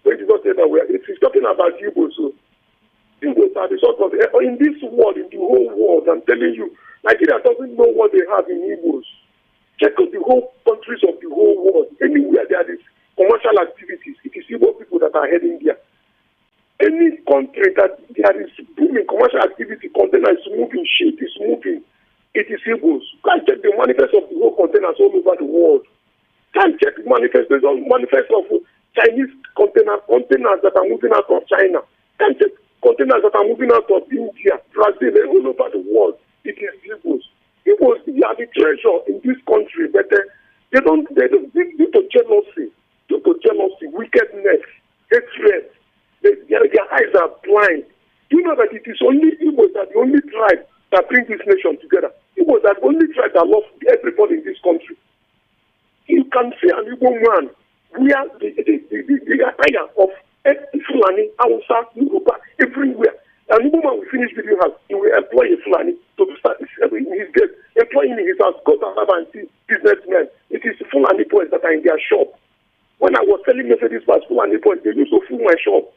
when Jesus said that it is talking about Igbos, so Igbos are the salt of the earth. In this world, in the whole world, I'm telling you, Nigeria doesn't know what they have in Igbos. Check out the whole countries of the whole world. Anywhere there is commercial activities, it is Igbo people that are heading there. Any country that there is booming commercial activity, container is moving, shit is moving, it is Igbos. Can't check the manifest of the whole containers all over the world. Can't check the manifest of Chinese containers that are moving out of China. Can't check containers that are moving out of India, Brazil, all over the world. It is Igbos. Igbos are the treasure in this country, but they don't due to jealousy, wickedness, hatred. Their eyes are blind. You know that it is only Igbos that the only tribe that bring this nation together. Igbos are the only tribe that love everybody in this country. You can see an Igbo man wear the attire of Fulani, Hausa, Yoruba, everywhere. An Igbo man will finish video house, he will employ a Fulani to start in his gate, employing in his house, go to have and see businessmen. It is Fulani boys that are in their shop. When I was selling Mercedes Benz Fulani boys, they used to fool my shop.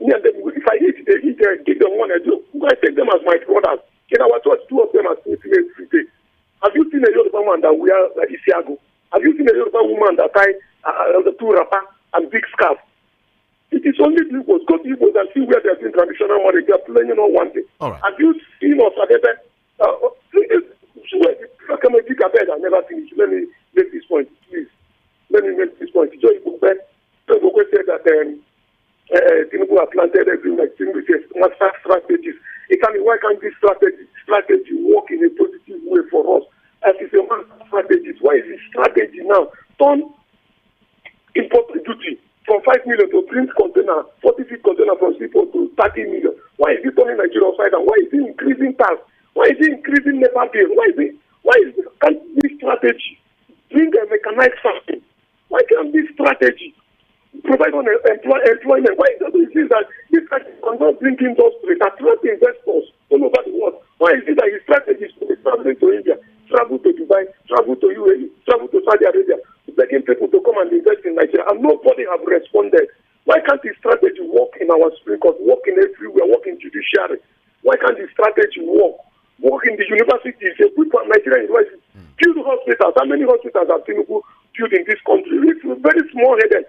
Yeah, if I eat, they eat, they give them one. I take them as my brothers. In our church, two of them are sleeping every day. Have you seen a Yoruba man that wear Isiago? Have you seen a Yoruba woman that tie the two wrapper and big scarf? It is only the Igbos. Go to Igbos and see where they are doing traditional marriage. They are playing on one day. All right. Have you seen us at the I never finished. Let me make this point, please. Let me make this point. Joe Igbokwe said that Tinubu have planted everywhere. Tinubu says master strategies. Why can't this strategy work in a positive way for us? As it's a master strategy. Why is this strategy now turn import duty from 5 million to print container, 40 feet container from people to 30 million? Why is it turning Nigeria upside down? Why is it increasing tax? Why is it increasing NEPA bill? Can't this strategy bring a mechanized farming? Why can't this strategy provide on employment? Why does it see that this strategy cannot bring industry, attract investors all over the world? Why is it that his strategy is to be traveling to India, travel to Dubai, travel to UAE, travel to Saudi Arabia, begging people to come and invest in Nigeria, and nobody have responded? Why can't his strategy in our Supreme Court, working everywhere, working judiciary. Why can't the strategy work? Work in the universities, equip Nigerian universities, build hospitals. How many hospitals have Tinubu built in this country? It's very small-headed.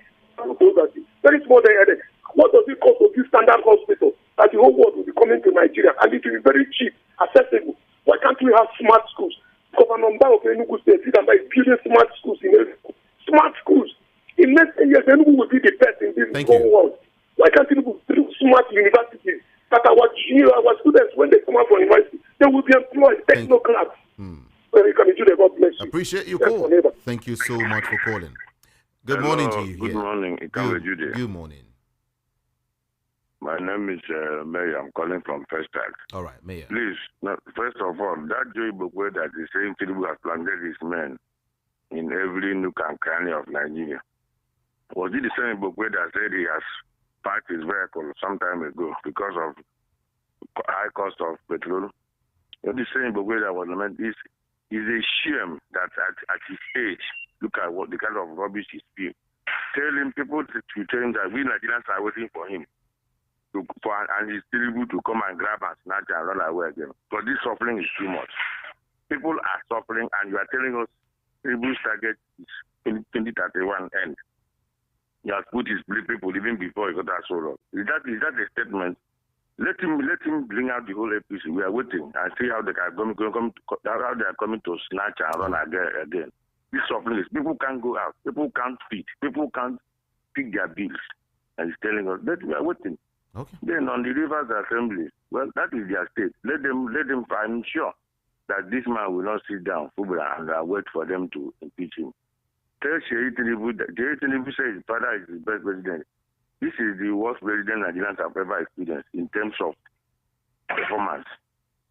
Very small-headed. What does it cost to build standard hospitals that the whole world will be coming to Nigeria, and it will be very cheap, accessible? Why can't we have smart schools? Governor Mbao of Enugu State is building smart schools in Enugu. Smart schools. In next 10 years, Enugu will be the best in this whole world. Why can't Tinubu build smart universities that our students, when they come out from university, they will be employed, technocrats. God bless you. Appreciate your call. Thank you so much for calling. Good morning to you. Good morning. Good morning. My name is Mayor. I'm calling from First Tag. All right, Mayor. Please, first of all, that Joe Igbokwe that is saying Tinubu has planted his men in every nook and cranny of Nigeria. Was it the same Igbokwe that said he has parked his vehicle some time ago because of high cost of petrol? The same Igbokwe that was lamented is a shame that at his age, look at what the kind of rubbish he's speaking. People to tell him that we Nigerians are waiting for him. And he's still able to come and grab and snatch and run away again. Because this suffering is too much. People are suffering, and you are telling us Tinubu's target is 2031 end. He has put his people even before he got that solo. Is that a statement? Let him bring out the whole APC. We are waiting and see how they are coming to snatch and run again. This suffering is people can't go out, people can't feed, people can't pick their bills, and he's telling us that we are waiting. Okay. Then on the Rivers Assembly, well, that is their state. Let them. I'm sure that this man will not sit down, and wait for them to impeach him. Tell Tinubu says his father is the best president. This is the worst president Nigerians have ever experienced in terms of performance.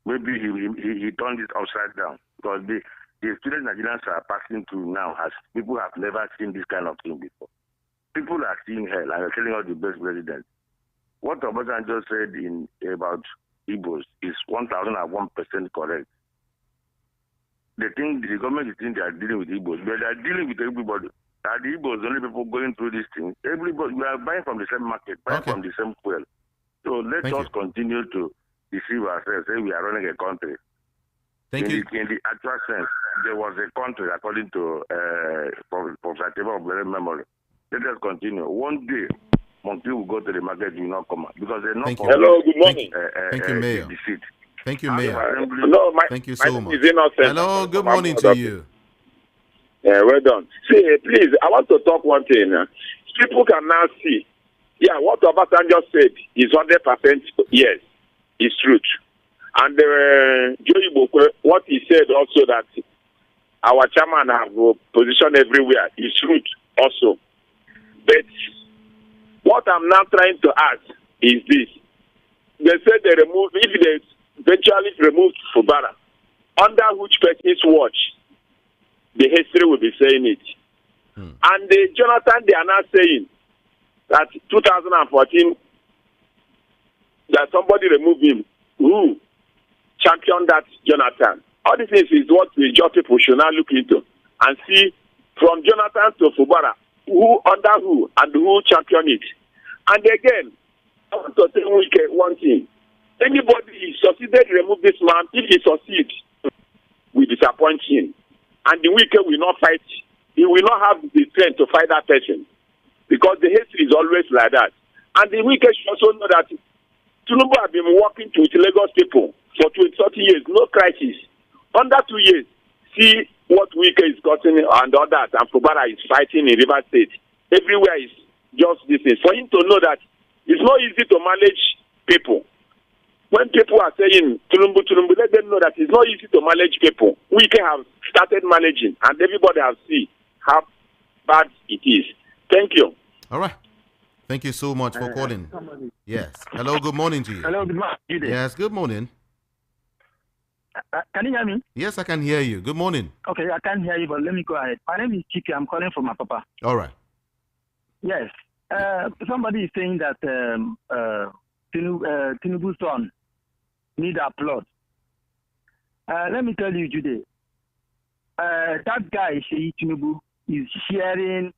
Maybe he turned it upside down because the experience Nigerians are passing through now people have never seen this kind of thing before. People are seeing hell and are telling us the best president. What Obasanjo said about Igbos is 1,001% correct. The government is thinking they are dealing with Igbos, but they are dealing with everybody. Are the Igbos the only people going through this thing? Everybody, we are buying from the same market, buying from the same fuel. So let us continue to deceive ourselves, say we are running a country. Thank you. In the actual sense, there was a country, according to Professor Teva of very memory. Let us continue. One day, monkey will go to the market, will not come out. Because they're not. Hello, good morning. Thank you, Mayor. Thank you, Mayor. Hello, thank you so much. Innocent. Hello, good morning to you. Yeah, well done. See, please, I want to talk one thing. People can now see. Yeah, what Obasanjo said is 100% yes, it's truth. And Joe Igbokwe, what he said also that our chairman have position everywhere is truth also. But what I'm now trying to ask is this. They said they removed, if they eventually removed Fubara, under which person's watch, the history will be saying it. And Jonathan, they are now saying that 2014, that somebody removed him. Who championed that Jonathan? All these things is what the job people should now look into and see from Jonathan to Fubara, who under who and who championed it. And again, I want to tell you one thing. Anybody succeeded to remove this man, if he succeeds, we disappoint him. And the wicked will not fight. He will not have the strength to fight that person. Because the history is always like that. And the wicked should also know that Tinubu have been working with Lagos people for 30 years, no crisis. Under 2 years, see what wicked is gotten and all that, and Fubara is fighting in River State. Everywhere is just this thing. For him to know that it's not easy to manage people. When people are saying Tinubu, let them know that it's not easy to manage people. We can have started managing, and everybody has seen how bad it is. Thank you. All right. Thank you so much for calling. Yes. Hello, good morning to you. Hello, good morning. Yes, good morning. Can you hear me? Yes, I can hear you. Good morning. Okay, I can't hear you, but let me go ahead. My name is Chiki. I'm calling from my papa. All right. Yes. Somebody is saying that Tinubu's son need applaud. Let me tell you, Jude. That guy, Sheyi Tinubu, is sharing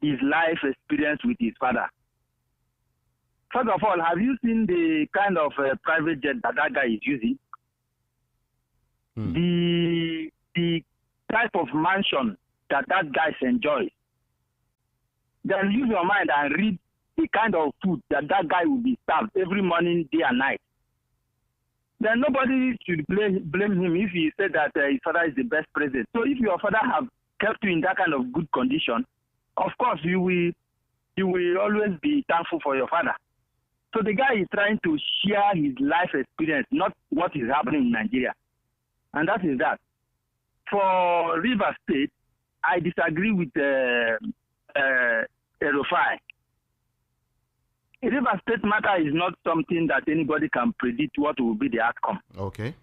his life experience with his father. First of all, have you seen the kind of private jet that guy is using? The type of mansion that guy enjoys. Then use your mind and read the kind of food that guy will be served every morning, day and night. Then nobody should blame him if he said that his father is the best president. So if your father have kept you in that kind of good condition, of course you will always be thankful for your father. So the guy is trying to share his life experience, not what is happening in Nigeria. And that is that. For River State, I disagree with Erufai. River State matter is not something that anybody can predict what will be the outcome. Okay.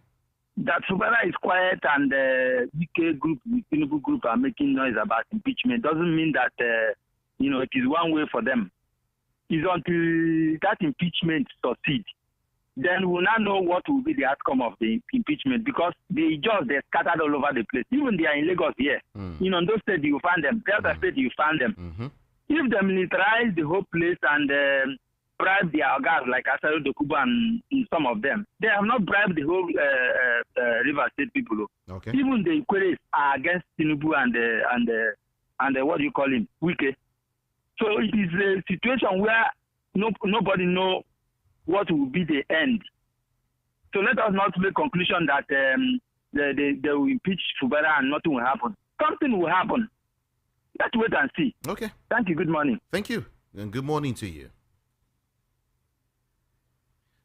That Fubara is quiet and the UK group, the Tinubu group are making noise about impeachment doesn't mean that, it is one way for them. It's until that impeachment succeeds. Then we'll now know what will be the outcome of the impeachment because they're scattered all over the place. Even they are in Lagos here. In those states, you find them. Delta State, you find them. If they militarize the whole place and bribe their guys like Asaro Dokuba and some of them, they have not bribed the whole River State people. Okay. Even the inquiries are against Tinubu and what do you call him? Wike. So it is a situation where nobody knows what will be the end. So let us not make conclusion that they will impeach Fubara and nothing will happen. Something will happen. Let's wait and see. Okay. Thank you. Good morning. Thank you. And good morning to you.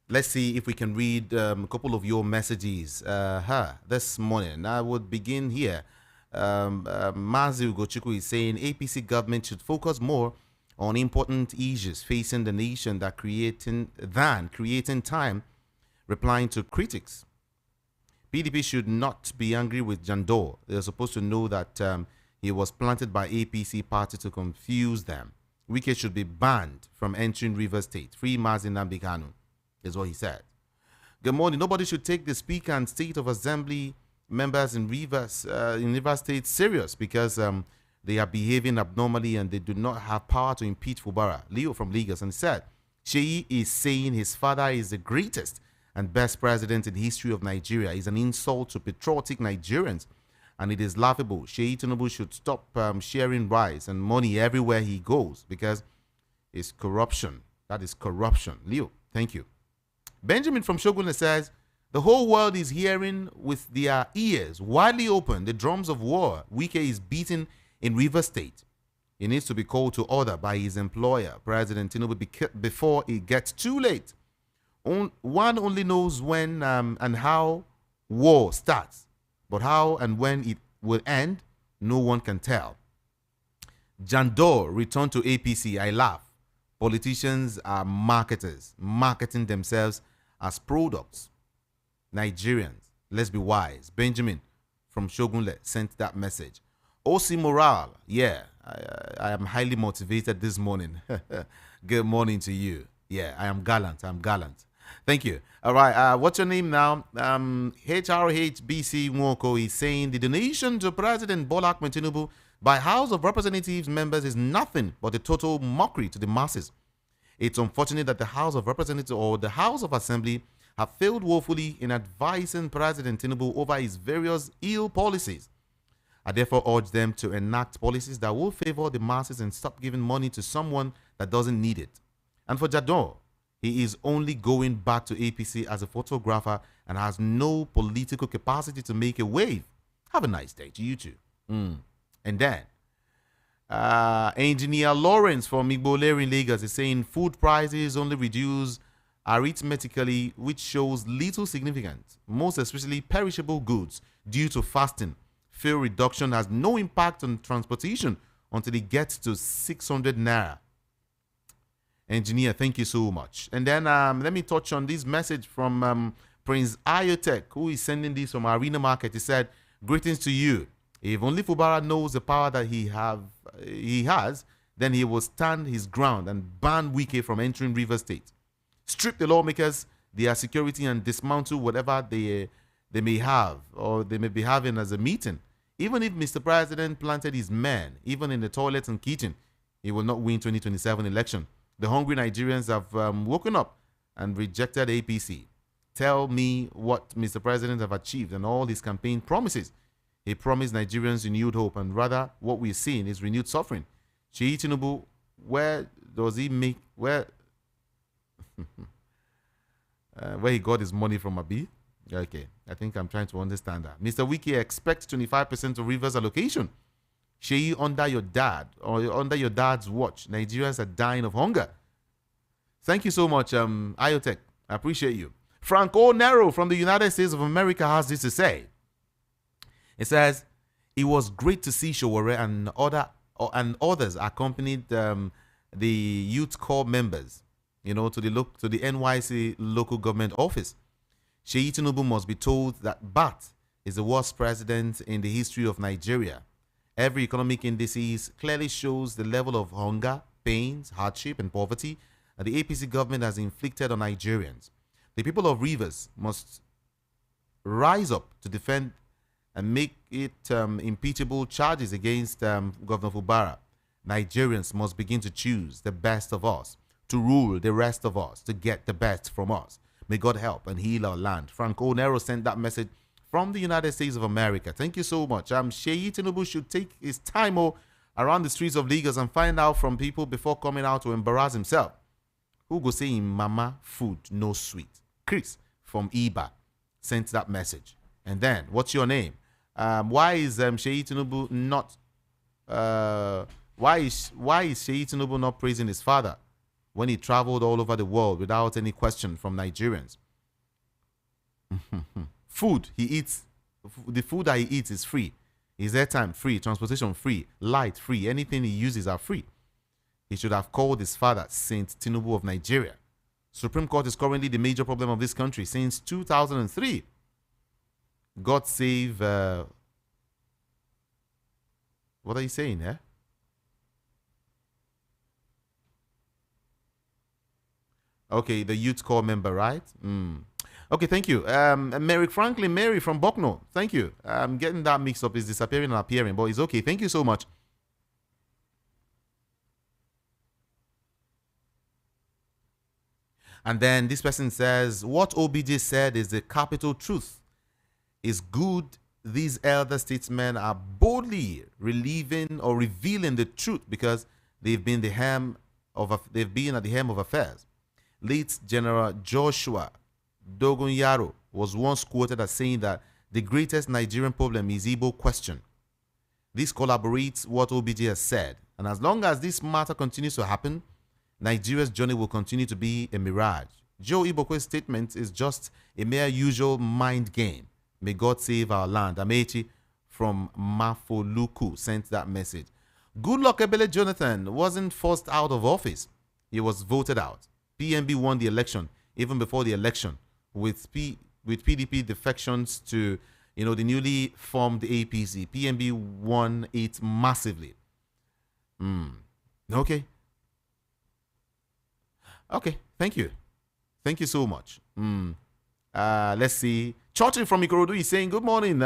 Let's see if we can read a couple of your messages this morning. I would begin here. Mazu Gochukwu is saying APC government should focus more on important issues facing the nation than creating time replying to critics. PDP should not be angry with Jandor. They're supposed to know that he was planted by APC party to confuse them. Wike should be banned from entering River State. Free Mazin Nambikanu is what he said. Good morning. Nobody should take the Speaker and State of Assembly members in River State serious because they are behaving abnormally and they do not have power to impeach Fubara. Leo from Lagos and said, Sheyi is saying his father is the greatest and best president in the history of Nigeria. Is an insult to patriotic Nigerians and it is laughable. Sheyi Tinubu should stop sharing rice and money everywhere he goes because it's corruption. That is corruption. Leo, thank you. Benjamin from Shogun says, the whole world is hearing with their ears widely open the drums of war Wike is beating in River State. He needs to be called to order by his employer, President Tinubu, before it gets too late. One only knows when and how war starts, but how and when it will end, no one can tell. Jandor returned to APC. I laugh. Politicians are marketers, marketing themselves as products. Nigerians, let's be wise. Benjamin from Shogunle sent that message. OC Morale, yeah, I am highly motivated this morning. Good morning to you. Yeah, I am gallant. Thank you. All right, what's your name now? HRHBC Nwoko is saying the donation to President Bola Ahmed Tinubu by House of Representatives members is nothing but a total mockery to the masses. It's unfortunate that the House of Representatives or the House of Assembly have failed woefully in advising President Tinubu over his various ill policies. I therefore urge them to enact policies that will favor the masses and stop giving money to someone that doesn't need it. And for Jador, he is only going back to APC as a photographer and has no political capacity to make a wave. Have a nice day to you too. And then, Engineer Lawrence from Igbokwe in Lagos is saying food prices only reduce arithmetically, which shows little significance, most especially perishable goods due to fasting. Fuel reduction has no impact on transportation until it gets to 600 naira. Engineer, thank you so much. And then let me touch on this message from Prince Ayotek, who is sending this from Arena Market. He said, greetings to you. If only Fubara knows the power that he has, then he will stand his ground and ban Wike from entering River State. Strip the lawmakers their security and dismantle whatever they may have or they may be having as a meeting. Even if Mr. President planted his men, even in the toilets and kitchen, he will not win 2027 election. The hungry Nigerians have woken up and rejected APC. Tell me what Mr. President have achieved and all his campaign promises. He promised Nigerians renewed hope, and rather what we're seeing is renewed suffering. Tinubu, where does he make where he got his money from, Abi? Okay, I think I'm trying to understand that. Mr. Wiki expects 25% of Rivers allocation. Sheyi, under your dad or under your dad's watch, Nigerians are dying of hunger. Thank you so much, Iotech. I appreciate you. Frank O'Nero from the United States of America has this to say. It says, it was great to see Showore and others accompanied the youth corps members, to the NYC local government office. Sheyi Tinubu must be told that Bat is the worst president in the history of Nigeria. Every economic indices clearly shows the level of hunger, pains, hardship, and poverty that the APC government has inflicted on Nigerians. The people of Rivers must rise up to defend and make it impeachable charges against Governor Fubara. Nigerians must begin to choose the best of us, to rule the rest of us, to get the best from us. May God help and heal our land. Frank O'Nero sent that message from the United States of America. Thank you so much. Sheyi Tinubu should take his time around the streets of Lagos and find out from people before coming out to embarrass himself. Who go say in mama food no sweet? Chris from Iba sent that message. And then, what's your name? Why is Sheyi Tinubu not? Why is Sheyi Tinubu not praising his father when he traveled all over the world without any question from Nigerians? Food he eats, the food that he eats is free. His airtime free, transportation free, light free. Anything he uses are free. He should have called his father Saint Tinubu of Nigeria. Supreme Court is currently the major problem of this country since 2003. God save. What are you saying, eh? Okay, the youth corps member, right? Okay, thank you. Mary Franklin Mary from Bucknell. Thank you. I'm getting that mixed up. It's disappearing and appearing, but it's okay. Thank you so much. And then this person says, what OBJ said is the capital truth. It's good these elder statesmen are boldly revealing the truth because they've been at the helm of affairs. Late General Joshua Dogunyaro was once quoted as saying that the greatest Nigerian problem is Igbo question. This corroborates what OBJ has said, and as long as this matter continues to happen, Nigeria's journey will continue to be a mirage. Joe Igbokwe's statement is just a mere usual mind game. May God save our land. Amechi from Mafoluku sent that message. Good luck, Ebele Jonathan wasn't forced out of office. He was voted out. PNB won the election even before the election with PDP defections to the newly formed APC. PNB won it massively. Okay. Okay, thank you. Thank you so much. Let's see. Churchill from Ikorodu is saying, good morning.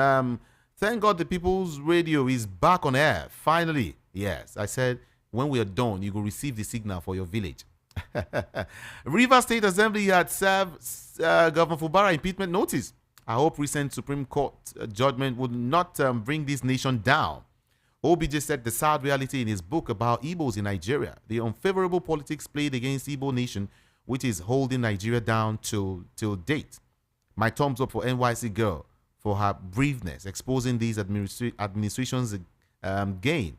Thank God the People's Radio is back on air. Finally. Yes, I said, when we are done, you will receive the signal for your village. Rivers State Assembly had served Governor Fubara impeachment notice. I hope recent Supreme Court judgment would not bring this nation down. OBJ said the sad reality in his book about Igbos in Nigeria, the unfavorable politics played against Igbo nation, which is holding Nigeria down till date. My thumbs up for NYC girl for her braveness, exposing these administrations gain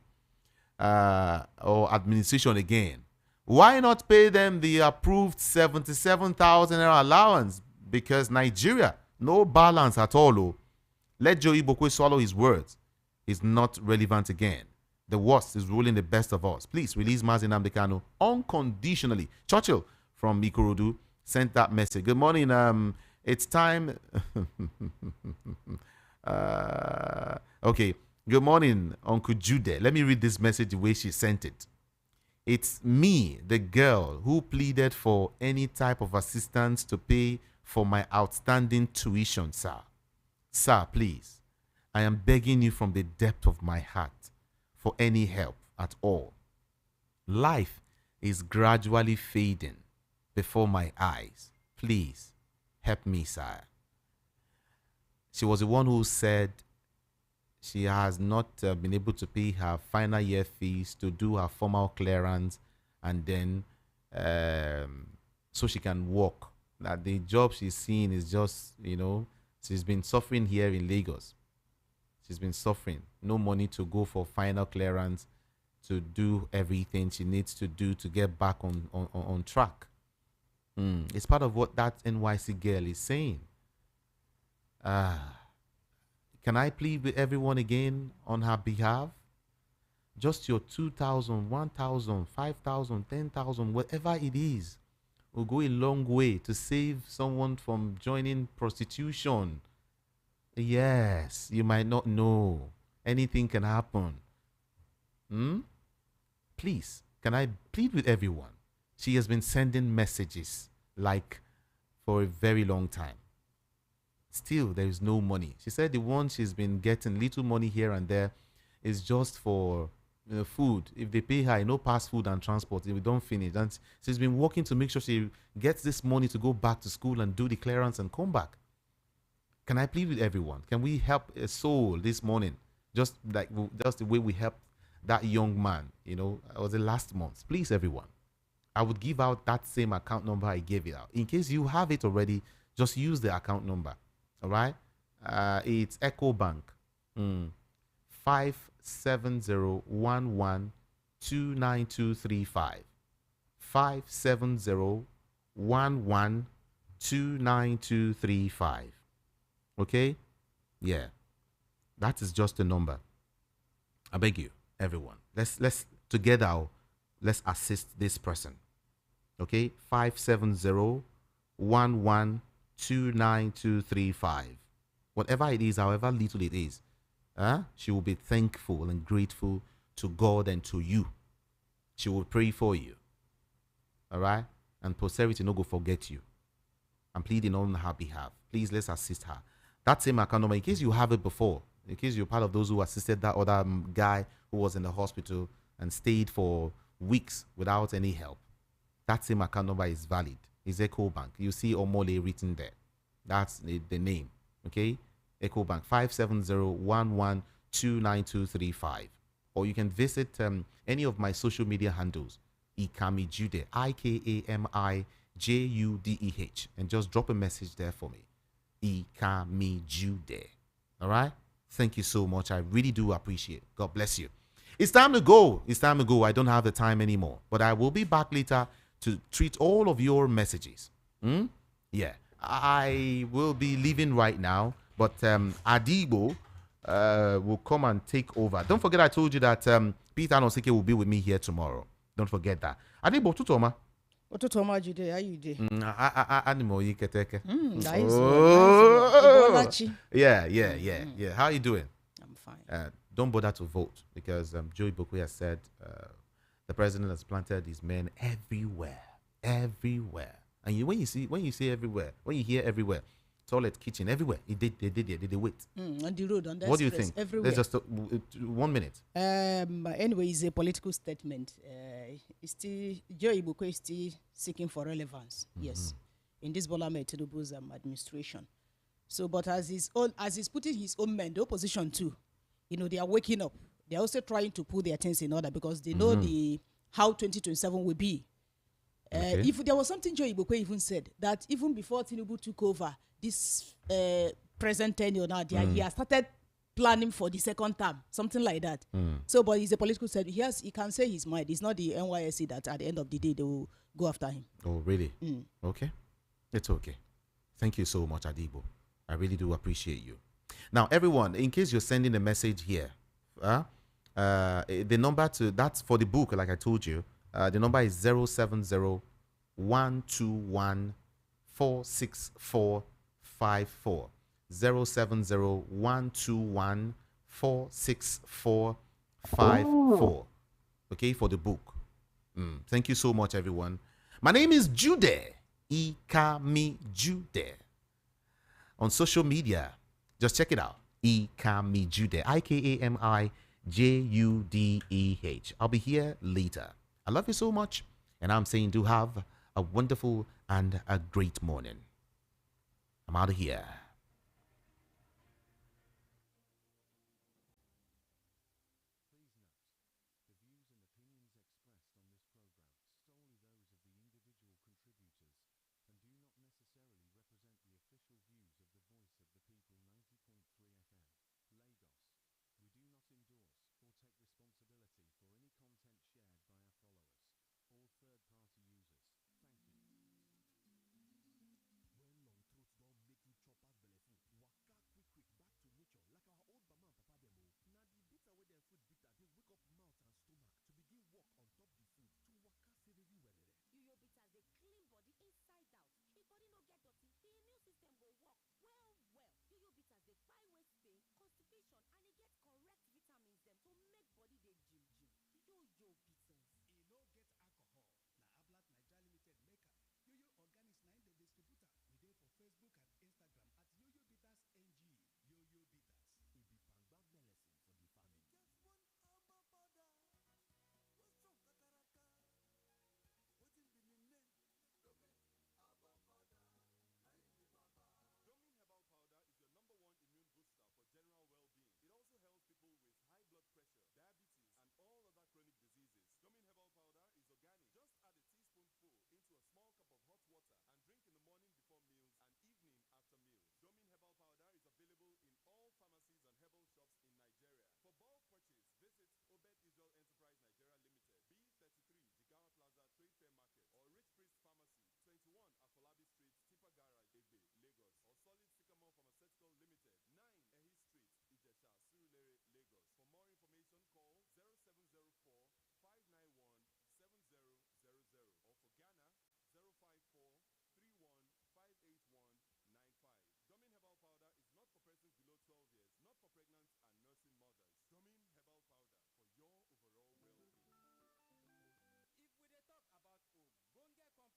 or administration again. Why not pay them the approved 77,000 naira allowance? Because Nigeria, no balance at all. Oh. Let Joe Igbokwe swallow his words. Is not relevant again. The worst is ruling the best of us. Please release Mazi Nnamdi Kanu unconditionally. Churchill from Ikorodu sent that message. Good morning. It's time. Okay. Good morning, Uncle Jude. Let me read this message the way she sent it. It's me, the girl who pleaded for any type of assistance to pay for my outstanding tuition, sir. Sir, please. I am begging you from the depth of my heart for any help at all. Life is gradually fading before my eyes. Please help me, sire. She was the one who said she has not been able to pay her final year fees to do her formal clearance, and then so she can work. That the job she's seeing is just, she's been suffering here in Lagos. She's been suffering. No money to go for final clearance, to do everything she needs to do to get back on track. It's part of what that NYC girl is saying. Can I plead with everyone again on her behalf? Just your 2,000, 1,000, 5,000, 10,000, whatever it is, will go a long way to save someone from joining prostitution. Yes, you might not know. Anything can happen. Please, can I plead with everyone? She has been sending messages like for a very long time. Still, there is no money. She said the one she's been getting, little money here and there, is just for food. If they pay her, pass food and transport, if we don't finish. And she's been working to make sure she gets this money to go back to school and do the clearance and come back. Can I plead with everyone? Can we help a soul this morning? Just the way we helped that young man, it was the last month. Please, everyone. I would give out that same account number I gave it out. In case you have it already, just use the account number. All right? It's EcoBank. 57011292235. 57011292235. Okay? Yeah. That is just a number. I beg you, everyone. Let's together, let's assist this person. Okay? 57011292235. Whatever it is, however little it is, she will be thankful and grateful to God and to you. She will pray for you. All right? And posterity no go forget you. I'm pleading on her behalf. Please, let's assist her. That same account number, in case you have it before, in case you're part of those who assisted that other guy who was in the hospital and stayed for weeks without any help, that same account number is valid. It's EcoBank. You see Omole written there. That's the name. Okay? EcoBank 57011292235. Or you can visit any of my social media handles, Ikami Jude, IKAMIJUDEH, and just drop a message there for me. Ikami Jude. All right? Thank you so much. I really do appreciate it. God bless you. It's time to go. It's time to go. I don't have the time anymore. But I will be back later to treat all of your messages. Yeah. I will be leaving right now. But Adibo will come and take over. Don't forget I told you that Peter Anosike will be with me here tomorrow. Don't forget that. Adibo, tutoma. Otutoma Jude, how you doing? Animal yiketeke. Nice. Yeah. How are you doing? I'm fine. Don't bother to vote because Joe Igbokwe has said the president has planted his men everywhere. And when you say everywhere, when you hear everywhere, toilet, kitchen, everywhere, they wait. On the road, on the what do you think? Everywhere. There's just 1 minute. Anyway, it's a political statement. Joe Igbokwe is still seeking for relevance. Yes, in this Bola Ahmed Tinubu's administration. So, but as he's putting his own men, the opposition too, they are waking up. They are also trying to put their things in order because they know how 2027 will be. If there was something Joe Igbokwe even said, that even before Tinubu took over this present tenure now, he has started planning for the second term, something like that. So, but he's a political set. He can say his mind. It's not the NYSC that at the end of the day they will go after him. Oh, really? Okay. It's okay. Thank you so much, Adibo. I really do appreciate you. Now, everyone, in case you're sending a message here, the number that's for the book, like I told you, the number is 070-121-46454. 070-121-46454. Okay, for the book. Thank you so much, everyone. My name is Jude. Ikami Jude. On social media, just check it out. Ikami Jude. IKAMIJUDEH. I'll be here later. I love you so much. And I'm saying do have a wonderful and a great morning. I'm out of here.